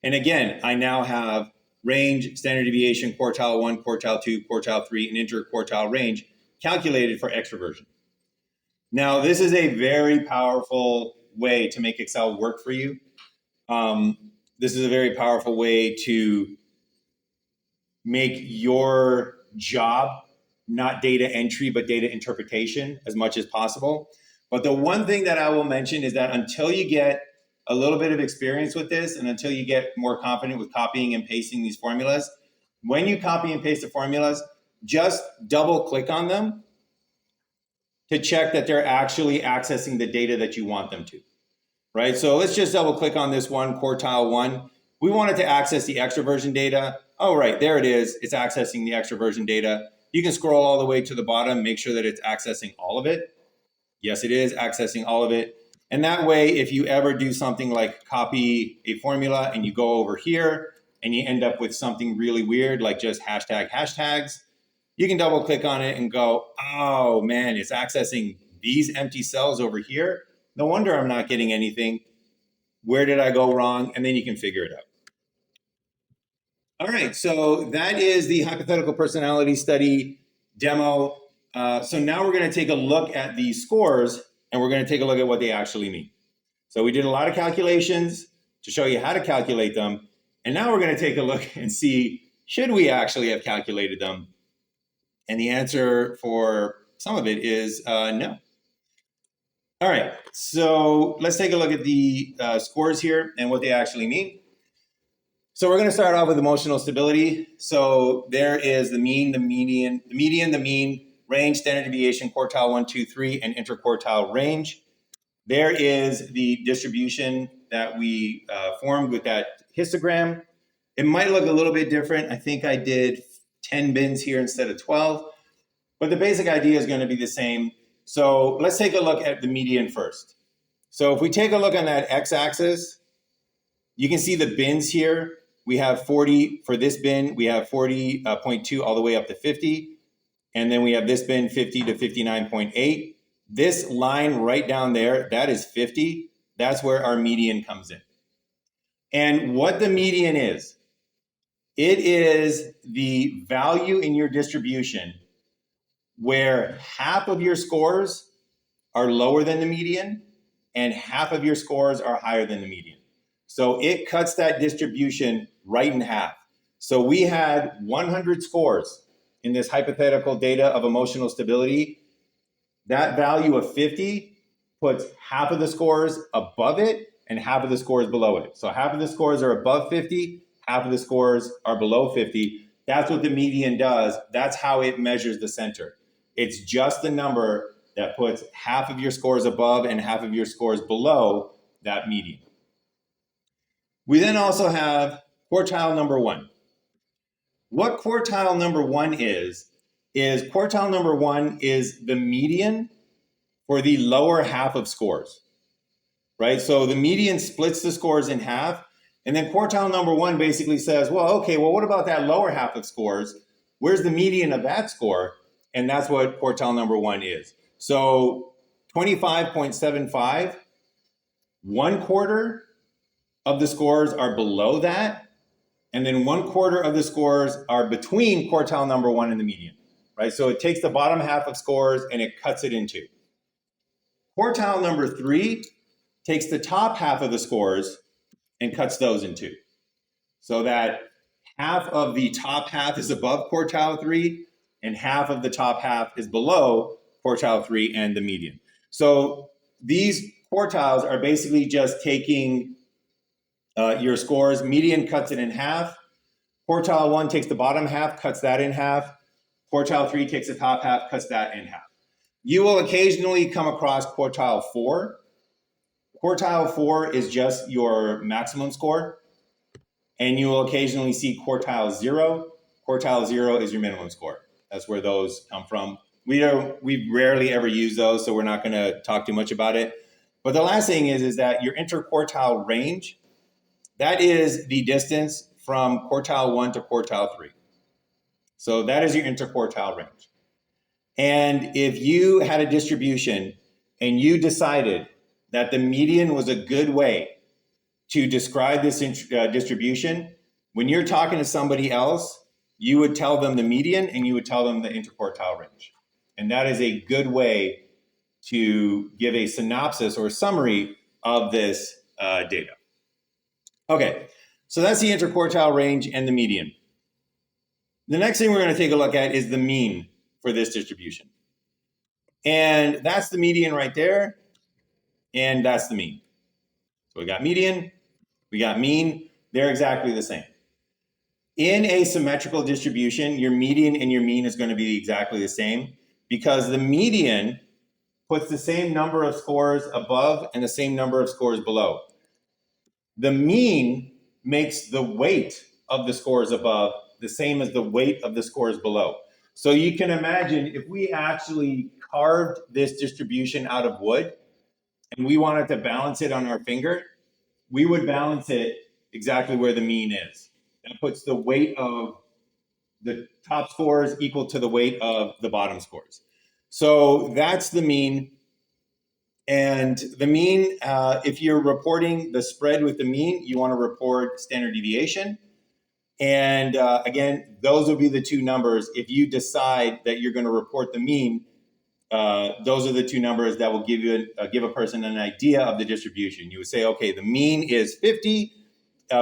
And again, I now have range, standard deviation, quartile 1, quartile 2, quartile 3, and interquartile range calculated for extraversion. Now, this is a very powerful way to make Excel work for you. This is a very powerful way to make your job not data entry, but data interpretation as much as possible. But the one thing that I will mention is that until you get a little bit of experience with this and until you get more confident with copying and pasting these formulas, when you copy and paste the formulas, just double click on them to check that they're actually accessing the data that you want them to, right? So let's just double click on this one, quartile 1. We wanted to access the extraversion data. Oh, right, there it is. It's accessing the extraversion data. You can scroll all the way to the bottom, make sure that it's accessing all of it. Yes, it is accessing all of it. And that way, if you ever do something like copy a formula and you go over here and you end up with something really weird, like just hashtags, you can double click on it and go, oh man, it's accessing these empty cells over here. No wonder I'm not getting anything. Where did I go wrong? And then you can figure it out. All right, so that is the hypothetical personality study demo. So now we're going to take a look at the scores and we're going to take a look at what they actually mean. So we did a lot of calculations to show you how to calculate them. And now we're going to take a look and see, should we actually have calculated them? And the answer for some of it is no. All right, so let's take a look at the scores here and what they actually mean. So we're going to start off with emotional stability. So there is the mean, the median, the mean, range, standard deviation, quartile 1, 2, 3, and interquartile range. There is the distribution that we formed with that histogram. It might look a little bit different. I think I did 10 bins here instead of 12, but the basic idea is going to be the same. So let's take a look at the median first. So if we take a look on that x-axis, you can see the bins here. We have 40 for this bin. We have 40.2 all the way up to 50. And then we have this bin 50 to 59.8. This line right down there, that is 50. That's where our median comes in. And what the median is, it is the value in your distribution where half of your scores are lower than the median and half of your scores are higher than the median. So it cuts that distribution right in half. So we had 100 scores in this hypothetical data of emotional stability. That value of 50 puts half of the scores above it and half of the scores below it. So half of the scores are above 50, half of the scores are below 50. That's what the median does. That's how it measures the center. It's just the number that puts half of your scores above and half of your scores below that median. We then also have quartile number 1. What quartile number 1 is quartile number 1 is the median for the lower half of scores, right? So the median splits the scores in half, and then quartile number 1 basically says, well, okay, well, what about that lower half of scores? Where's the median of that score? And that's what quartile number 1 is. So 25.75, 1/4 of the scores are below that, and then 1/4 of the scores are between quartile number 1 and the median, right? So it takes the bottom half of scores and it cuts it in two. Quartile number 3 takes the top half of the scores and cuts those in two. So that half of the top half is above quartile 3 and half of the top half is below quartile 3 and the median. So these quartiles are basically just taking your scores. Median cuts it in half. Quartile 1 takes the bottom half, cuts that in half. Quartile 3 takes the top half, cuts that in half. You will occasionally come across quartile 4. Quartile 4 is just your maximum score. And you will occasionally see quartile 0. Quartile 0 is your minimum score. That's where those come from. We rarely ever use those, so we're not going to talk too much about it. But the last thing is that your interquartile range, that is the distance from quartile 1 to quartile 3. So that is your interquartile range. And if you had a distribution and you decided that the median was a good way to describe this distribution, when you're talking to somebody else, you would tell them the median and you would tell them the interquartile range. And that is a good way to give a synopsis or summary of this data. Okay, so that's the interquartile range and the median. The next thing we're going to take a look at is the mean for this distribution. And that's the median right there. And that's the mean. So we got median, we got mean. They're exactly the same. In a symmetrical distribution, your median and your mean is going to be exactly the same because the median puts the same number of scores above and the same number of scores below. The mean makes the weight of the scores above the same as the weight of the scores below. So you can imagine if we actually carved this distribution out of wood and we wanted to balance it on our finger, we would balance it exactly where the mean is. That puts the weight of the top scores equal to the weight of the bottom scores. So that's the mean. And the mean, if you're reporting the spread with the mean, you want to report standard deviation. And again, those will be the two numbers. If you decide that you're going to report the mean, those are the two numbers that will give a person an idea of the distribution. You would say, okay, the mean is 50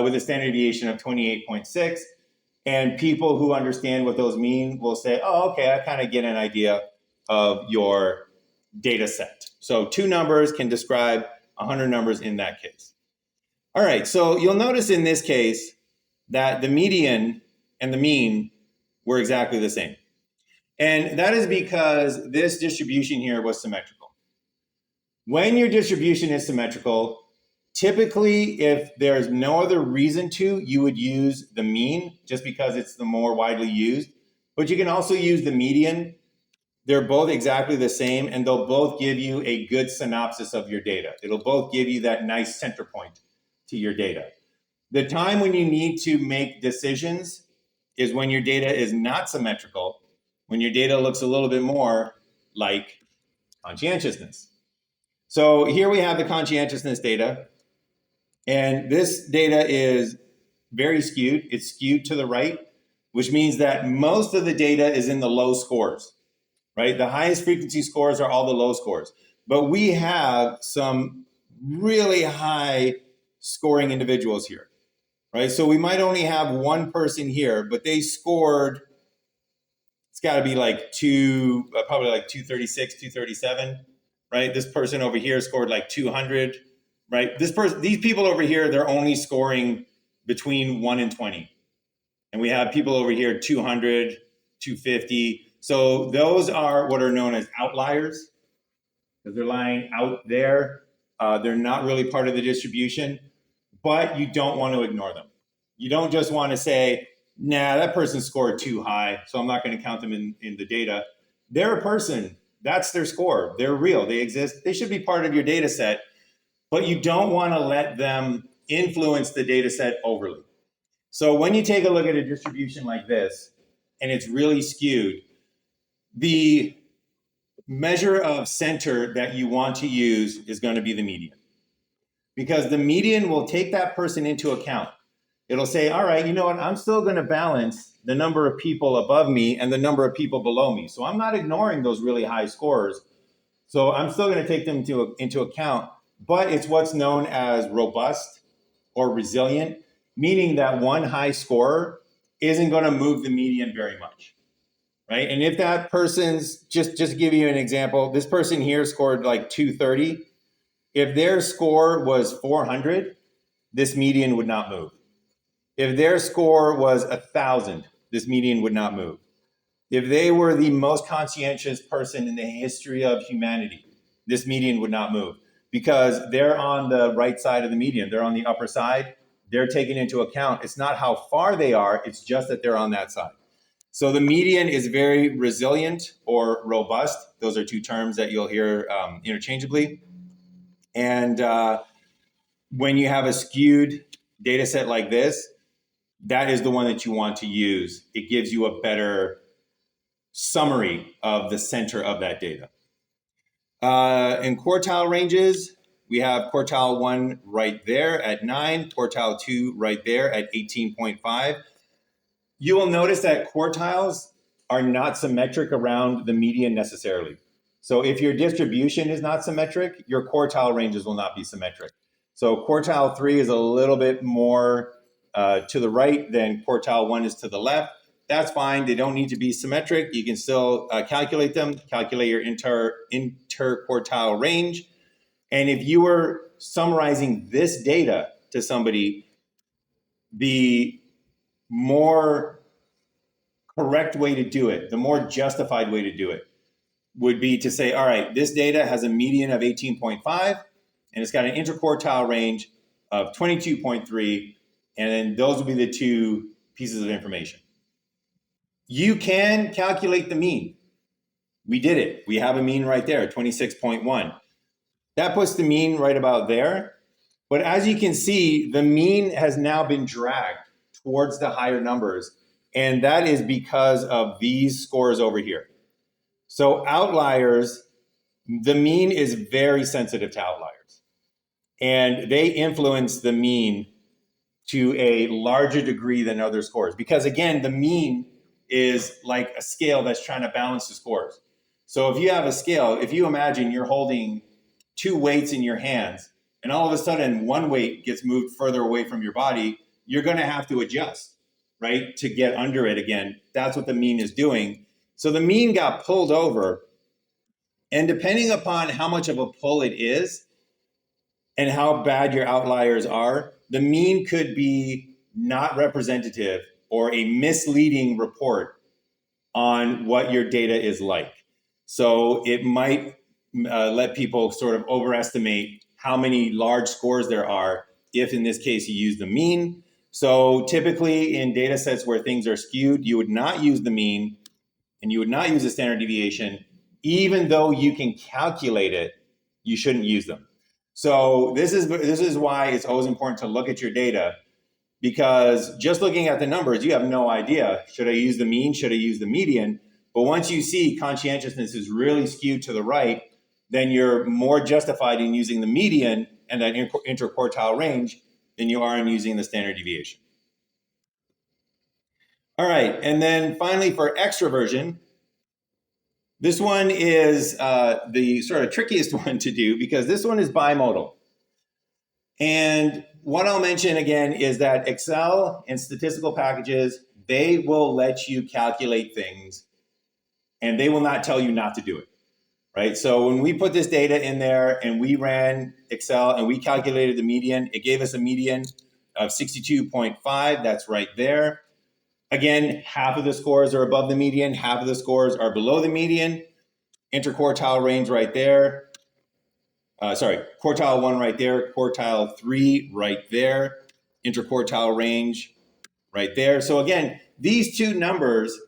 with a standard deviation of 28.6. And people who understand what those mean will say, oh, okay, I kind of get an idea of your data set. So two numbers can describe 100 numbers in that case. All right, so you'll notice in this case that the median and the mean were exactly the same. And that is because this distribution here was symmetrical. When your distribution is symmetrical, typically, if there's no other reason to, you would use the mean just because it's the more widely used. But you can also use the median. They're both exactly the same, and they'll both give you a good synopsis of your data. It'll both give you that nice center point to your data. The time when you need to make decisions is when your data is not symmetrical, when your data looks a little bit more like conscientiousness. So here we have the conscientiousness data. And this data is very skewed. It's skewed to the right, which means that most of the data is in the low scores, right? The highest frequency scores are all the low scores. But we have some really high scoring individuals here, right? So we might only have one person here, but they scored, it's got to be like probably like 236, 237, right? This person over here scored like 200. Right? These people over here, they're only scoring between 1 and 20. And we have people over here, 200, 250. So those are what are known as outliers because they're lying out there. They're not really part of the distribution, but you don't want to ignore them. You don't just want to say, nah, that person scored too high, so I'm not going to count them in the data. They're a person. That's their score. They're real. They exist. They should be part of your data set. But you don't want to let them influence the data set overly. So when you take a look at a distribution like this, and it's really skewed, the measure of center that you want to use is going to be the median. Because the median will take that person into account. It'll say, all right, you know what, I'm still going to balance the number of people above me and the number of people below me. So I'm not ignoring those really high scores. So I'm still going to take them into account. But it's what's known as robust or resilient, meaning that one high scorer isn't going to move the median very much, right? And if that person's, just to give you an example, this person here scored like 230. If their score was 400, this median would not move. If their score was 1,000, this median would not move. If they were the most conscientious person in the history of humanity, this median would not move. Because they're on the right side of the median. They're on the upper side. They're taken into account. It's not how far they are. It's just that they're on that side. So the median is very resilient or robust. Those are two terms that you'll hear interchangeably. And when you have a skewed data set like this, that is the one that you want to use. It gives you a better summary of the center of that data. In quartile ranges, we have quartile 1 right there at 9, quartile 2 right there at 18.5. You will notice that quartiles are not symmetric around the median necessarily. So if your distribution is not symmetric, your quartile ranges will not be symmetric. So quartile 3 is a little bit more to the right than quartile 1 is to the left. that's fine. They don't need to be symmetric. You can still calculate them, calculate your interquartile range. And if you were summarizing this data to somebody, the more correct way to do it, the more justified way to do it would be to say, all right, this data has a median of 18.5 and it's got an interquartile range of 22.3, and then those would be the two pieces of information. You can calculate the mean. We did it. We have a mean right there, 26.1. That puts the mean right about there. But as you can see, the mean has now been dragged towards the higher numbers. And that is because of these scores over here. So outliers, the mean is very sensitive to outliers. And they influence the mean to a larger degree than other scores. Because again, the mean is like a scale that's trying to balance the scores. So if you have a scale, if you imagine you're holding two weights in your hands, and all of a sudden one weight gets moved further away from your body, you're going to have to adjust, right, to get under it again. That's what the mean is doing. So the mean got pulled over, and depending upon how much of a pull it is and how bad your outliers are, the mean could be not representative or a misleading report on what your data is like. So it might let people sort of overestimate how many large scores there are if in this case you use the mean. So typically in data sets where things are skewed, you would not use the mean and you would not use the standard deviation. Even though you can calculate it, you shouldn't use them. So this is why it's always important to look at your data, because just looking at the numbers, you have no idea, should I use the mean, should I use the median? But once you see conscientiousness is really skewed to the right, then you're more justified in using the median and that interquartile range than you are in using the standard deviation. All right, and then finally for extraversion, this one is the sort of trickiest one to do because this one is bimodal. And what I'll mention again is that Excel and statistical packages, they will let you calculate things and they will not tell you not to do it, right? So when we put this data in there and we ran Excel and we calculated the median, it gave us a median of 62.5, that's right there. Again, half of the scores are above the median, half of the scores are below the median. Interquartile range right there. Quartile 1 right there, quartile 3 right there, interquartile range right there. So again, these two numbers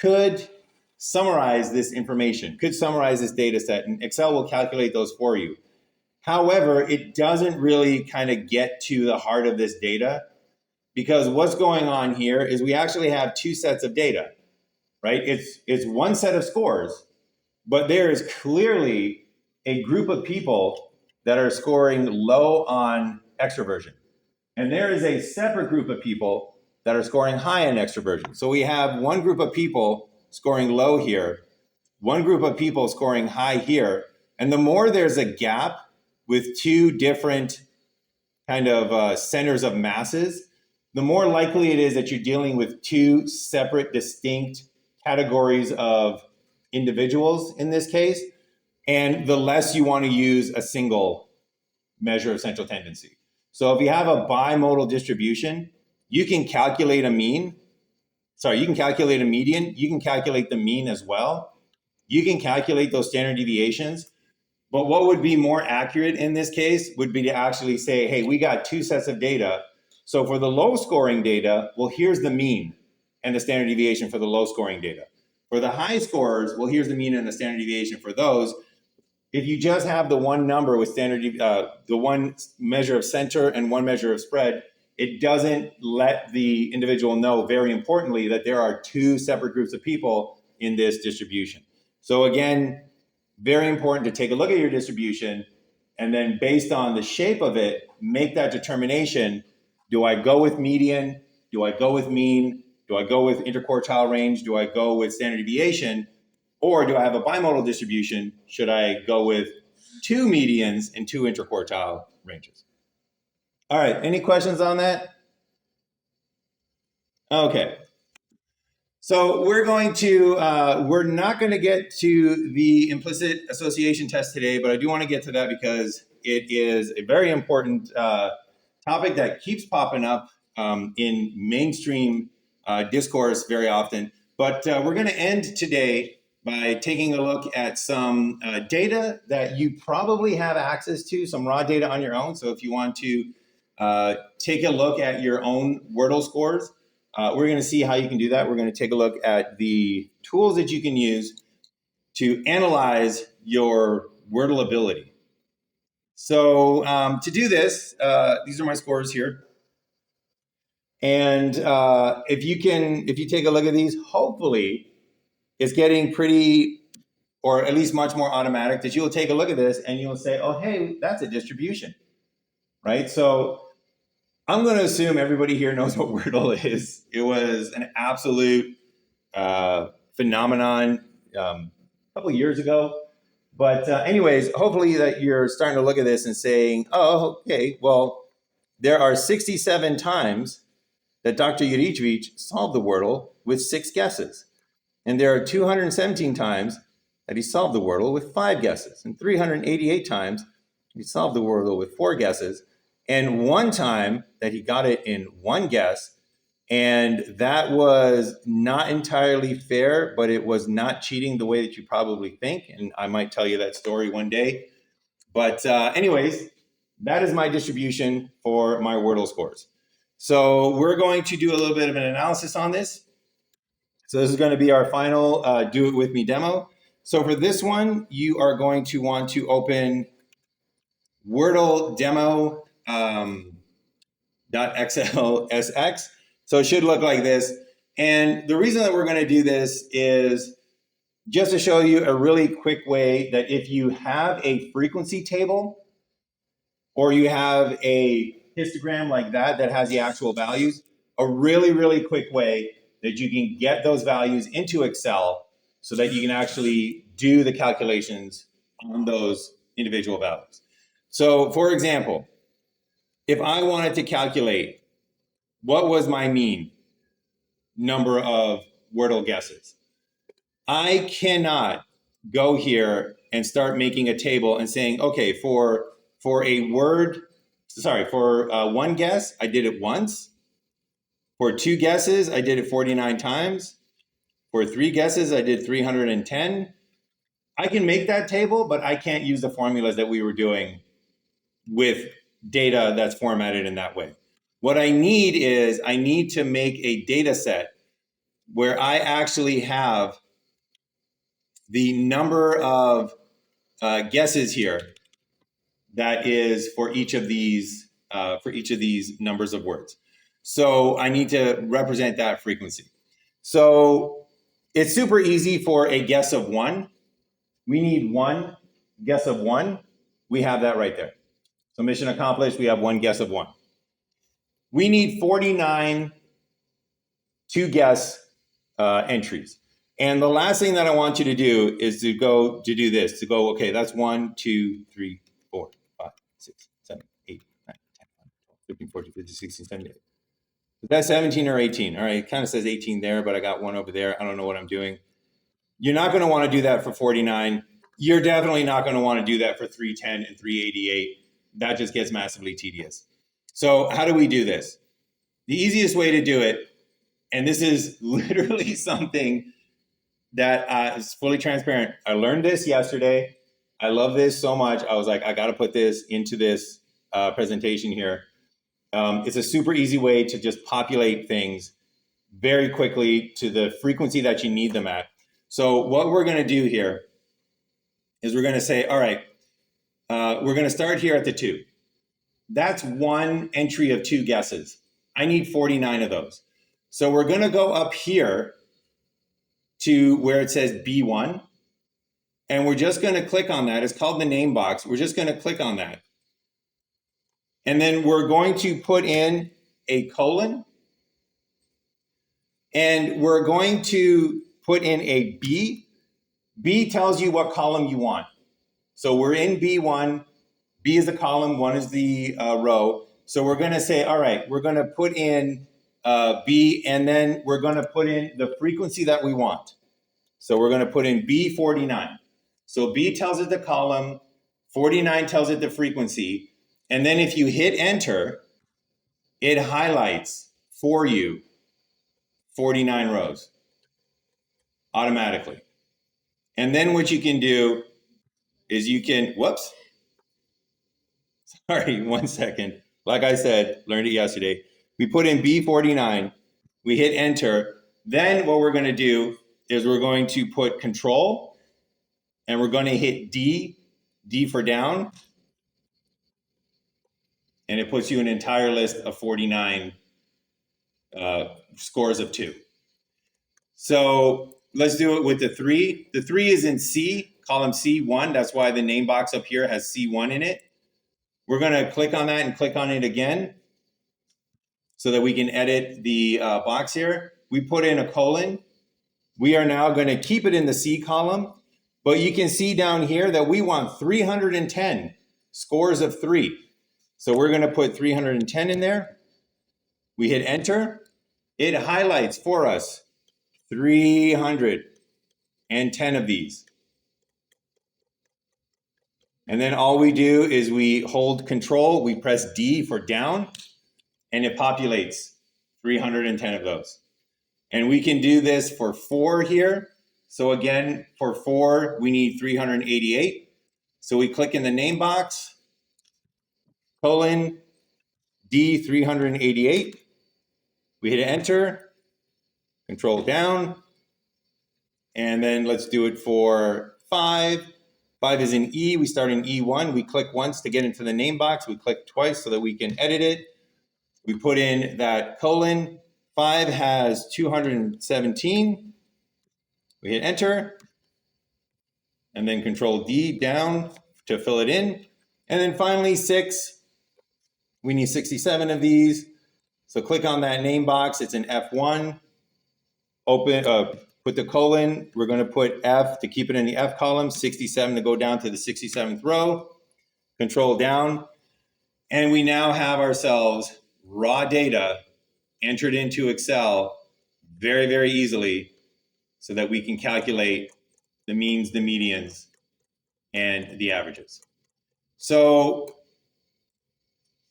could summarize this information, could summarize this data set, and Excel will calculate those for you. However, it doesn't really kind of get to the heart of this data, because what's going on here is we actually have two sets of data, right? It's one set of scores, but there is clearly a group of people that are scoring low on extraversion. And there is a separate group of people that are scoring high on extraversion. So we have one group of people scoring low here, one group of people scoring high here. And the more there's a gap with two different kind of centers of masses, the more likely it is that you're dealing with two separate, distinct categories of individuals in this case, and the less you want to use a single measure of central tendency. So if you have a bimodal distribution, you can calculate a mean. You can calculate a median. You can calculate the mean as well. You can calculate those standard deviations. But what would be more accurate in this case would be to actually say, hey, we got two sets of data. So for the low scoring data, well, here's the mean and the standard deviation for the low scoring data. For the high scorers, well, here's the mean and the standard deviation for those. If you just have the one number with the one measure of center and one measure of spread, it doesn't let the individual know, very importantly, that there are two separate groups of people in this distribution. So again, very important to take a look at your distribution and then based on the shape of it, make that determination. Do I go with median? Do I go with mean? Do I go with interquartile range? Do I go with standard deviation? Or do I have a bimodal distribution? Should I go with two medians and two interquartile ranges? All right, any questions on that? Okay. So we're not going to get to the implicit association test today, but I do want to get to that because it is a very important topic that keeps popping up in mainstream discourse very often. But we're going to end today by taking a look at some data that you probably have access to, some raw data on your own. So if you want to take a look at your own Wordle scores, we're going to see how you can do that. We're going to take a look at the tools that you can use to analyze your Wordle ability. So to do this, these are my scores here. And if you take a look at these, hopefully it's getting pretty, or at least much more automatic, that you'll take a look at this and you'll say, oh, hey, that's a distribution, right? So I'm going to assume everybody here knows what Wordle is. It was an absolute phenomenon a couple of years ago. But anyways, hopefully that you're starting to look at this and saying, oh, okay, well, there are 67 times that Dr. Yurichevich solved the Wordle with 6 guesses. And there are 217 times that he solved the Wordle with 5 guesses, and 388 times he solved the Wordle with 4 guesses, and 1 time that he got it in 1 guess. And that was not entirely fair, but it was not cheating the way that you probably think. And I might tell you that story one day. But anyways, that is my distribution for my Wordle scores. So we're going to do a little bit of an analysis on this. So this is going to be our final do it with me demo. So for this one, you are going to want to open Wordle demo .xlsx. So it should look like this. And the reason that we're going to do this is just to show you a really quick way that if you have a frequency table or you have a histogram like that that has the actual values, a really, really quick way that you can get those values into Excel so that you can actually do the calculations on those individual values. So for example, if I wanted to calculate what was my mean number of Wordle guesses, I cannot go here and start making a table and saying, okay, for one guess, I did it once. For 2 guesses, I did it 49 times. For 3 guesses, I did 310. I can make that table, but I can't use the formulas that we were doing with data that's formatted in that way. What I need is I need to make a data set where I actually have the number of guesses here that is for each of these numbers of words. So I need to represent that frequency. So it's super easy for a guess of 1. We need 1 guess of 1. We have that right there. So mission accomplished, we have 1 guess of 1. We need 49 2-guess entries. And the last thing that I want you to do is to go, okay, that's 1, 2, 3, 4, 5, 6, 7, 8, 9, 10, 12, 13, 14, 15, 16, 17, 18. Is that 17 or 18? All right, it kind of says 18 there, but I got 1 over there. I don't know what I'm doing. You're not going to want to do that for 49. You're definitely not going to want to do that for 310 and 388. That just gets massively tedious. So how do we do this? The easiest way to do it, and this is literally something that is fully transparent. I learned this yesterday. I love this so much. I was like, I got to put this into this presentation here. It's a super easy way to just populate things very quickly to the frequency that you need them at. So what we're going to do here is we're going to say, all right, we're going to start here at the 2. That's 1 entry of 2 guesses. I need 49 of those. So we're going to go up here to where it says B1, and we're just going to click on that. It's called the name box. We're just going to click on that. And then we're going to put in a colon, and we're going to put in a B. B tells you what column you want. So we're in B1. B is the column, 1 is the row. So we're going to say, all right, we're going to put in B, and then we're going to put in the frequency that we want. So we're going to put in B49. So B tells it the column, 49 tells it the frequency, and then if you hit enter, it highlights for you 49 rows automatically. And then what you can do is you can, whoops, sorry, 1 second. Like I said, learned it yesterday. We put in B49, we hit enter. Then what we're going to do is we're going to put control and we're going to hit D for down. And it puts you an entire list of 49 scores of 2. So let's do it with the 3. The 3 is in C, column C1. That's why the name box up here has C1 in it. We're going to click on that and click on it again so that we can edit the box here. We put in a colon. We are now going to keep it in the C column, but you can see down here that we want 310 scores of 3. So we're going to put 310 in there. We hit enter. It highlights for us 310 of these. And then all we do is we hold control, we press D for down, and it populates 310 of those. And we can do this for 4 here. So again, for 4, we need 388. So we click in the name box, colon, D 388. We hit enter, control down, and then let's do it for 5. 5 is in E, we start in E1. We click once to get into the name box. We click twice so that we can edit it. We put in that colon. 5 has 217. We hit enter. And then control D down to fill it in. And then finally 6, we need 67 of these. So click on that name box, it's in F1. Open, put the colon, we're gonna put F to keep it in the F column, 67 to go down to the 67th row. Control down. And we now have ourselves raw data entered into Excel very, very easily so that we can calculate the means, the medians, and the averages. So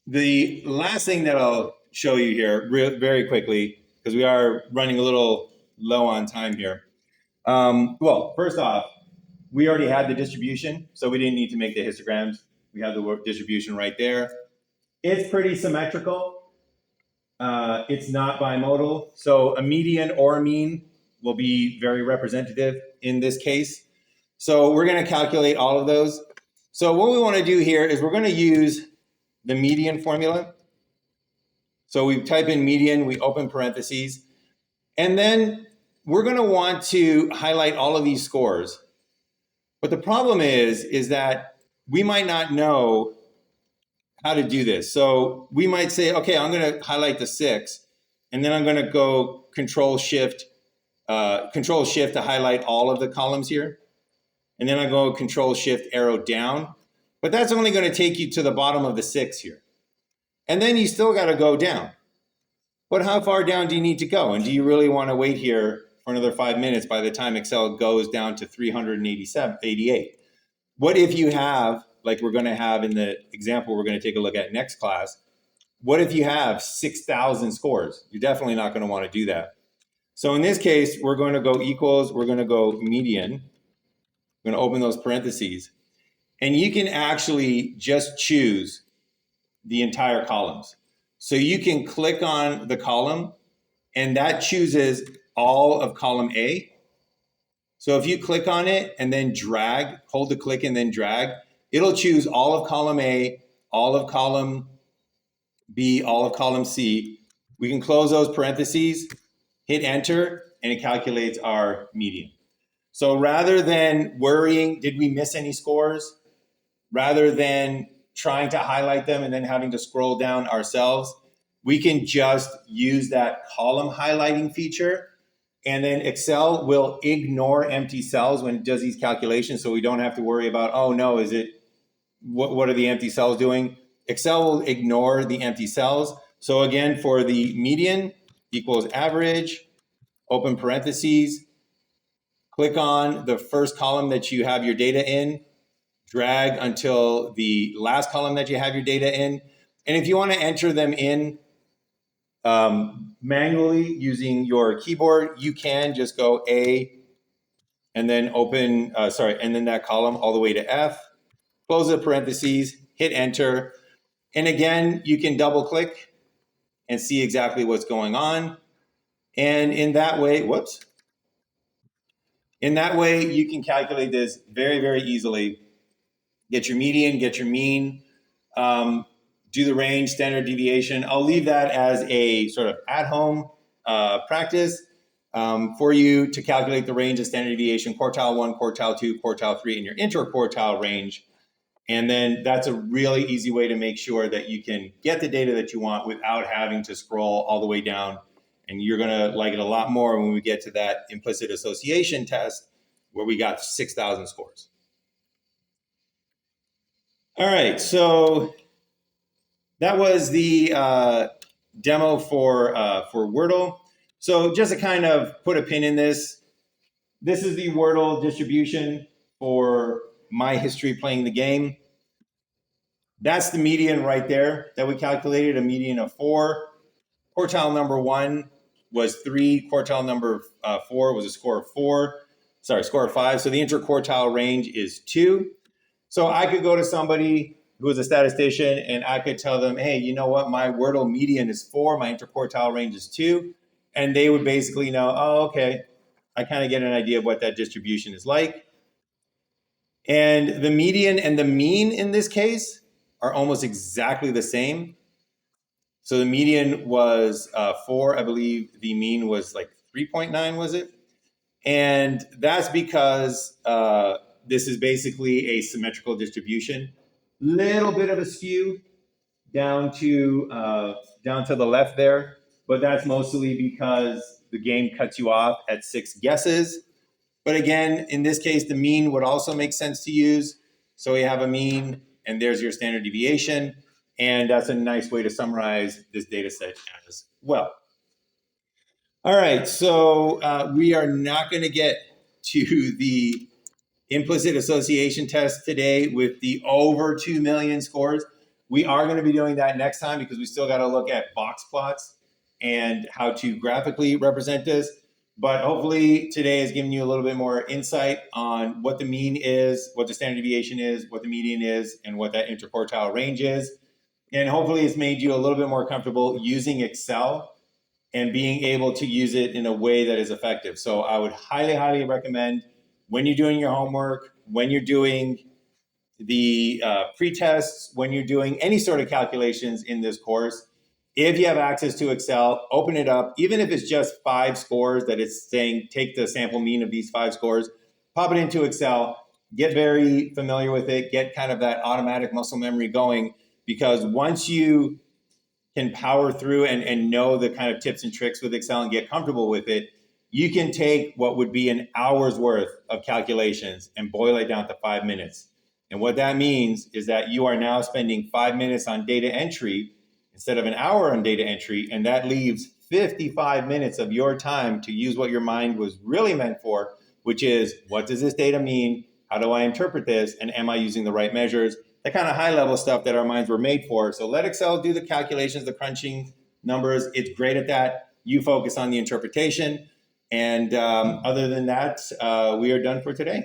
the last thing that I'll show you here very quickly, because we are running a little low on time here. Well, first off, we already had the distribution, so we didn't need to make the histograms. We have the distribution right there. It's pretty symmetrical. It's not bimodal, so a median or a mean will be very representative in this case. So we're going to calculate all of those. So what we want to do here is we're going to use the median formula. So we type in median, we open parentheses, and then we're going to want to highlight all of these scores. But the problem is that we might not know how to do this. So we might say, okay, I'm going to highlight the 6, and then I'm going to go control shift to highlight all of the columns here. And then I go control shift arrow down. But that's only going to take you to the bottom of the 6 here. And then you still got to go down. But how far down do you need to go? And do you really want to wait here for another 5 minutes by the time Excel goes down to 388? What if you have, like we're going to have in the example we're going to take a look at next class, what if you have 6,000 scores? You're definitely not going to want to do that. So in this case, we're going to go equals, we're going to go median. We're going to open those parentheses. And you can actually just choose the entire columns. So you can click on the column and that chooses all of column A. So if you click on it and then drag, hold the click and then drag, it'll choose all of column A, all of column B, all of column C. We can close those parentheses, hit enter, and it calculates our median. So rather than worrying, did we miss any scores? Rather than trying to highlight them and then having to scroll down ourselves, we can just use that column highlighting feature, and then Excel will ignore empty cells when it does these calculations, so we don't have to worry about, oh no, is it, what are the empty cells doing? Excel will ignore the empty cells. So again, for the median, equals average, open parentheses, click on the first column that you have your data in, drag until the last column that you have your data in. And if you want to enter them in manually using your keyboard, you can just go A and then open, and then that column all the way to F, close the parentheses, hit enter. And again, you can double click and see exactly what's going on. And in that way, you can calculate this very, very easily. Get your median, get your mean, do the range, standard deviation. I'll leave that as a sort of at-home practice for you to calculate the range of standard deviation, quartile 1, quartile 2, quartile 3, and your interquartile range. And then that's a really easy way to make sure that you can get the data that you want without having to scroll all the way down. And you're going to like it a lot more when we get to that implicit association test where we got 6,000 scores. All right, so that was the demo for Wordle. So just to kind of put a pin in this, this is the Wordle distribution for my history playing the game. That's the median right there that we calculated, a median of 4. Quartile number 1 was 3. Quartile number 4 was a score of 4. Sorry, score of 5. So the interquartile range is 2. So I could go to somebody who is a statistician and I could tell them, hey, you know what? My Wordle median is 4. My interquartile range is 2. And they would basically know, oh, okay, I kind of get an idea of what that distribution is like. And the median and the mean in this case are almost exactly the same. So the median was 4. I believe the mean was like 3.9, was it? And that's because this is basically a symmetrical distribution. Little bit of a skew down to the left there, but that's mostly because the game cuts you off at 6 guesses. But again, in this case, the mean would also make sense to use. So we have a mean, and there's your standard deviation. And that's a nice way to summarize this data set as well. All right, so we are not going to get to the implicit association test today with the over 2 million scores. We are going to be doing that next time because we still got to look at box plots and how to graphically represent this. But hopefully today has given you a little bit more insight on what the mean is, what the standard deviation is, what the median is, and what that interquartile range is. And hopefully it's made you a little bit more comfortable using Excel and being able to use it in a way that is effective. So I would highly, highly recommend when you're doing your homework, when you're doing the pre-tests, when you're doing any sort of calculations in this course, if you have access to Excel, open it up, even if it's just 5 scores that it's saying, take the sample mean of these 5 scores, pop it into Excel, get very familiar with it, get kind of that automatic muscle memory going, because once you can power through and know the kind of tips and tricks with Excel and get comfortable with it, you can take what would be an hour's worth of calculations and boil it down to 5 minutes. And what that means is that you are now spending 5 minutes on data entry instead of an hour on data entry, and that leaves 55 minutes of your time to use what your mind was really meant for, which is, what does this data mean? How do I interpret this? And am I using the right measures? That kind of high level stuff that our minds were made for. So let Excel do the calculations, the crunching numbers. It's great at that. You focus on the interpretation. And other than that, we are done for today.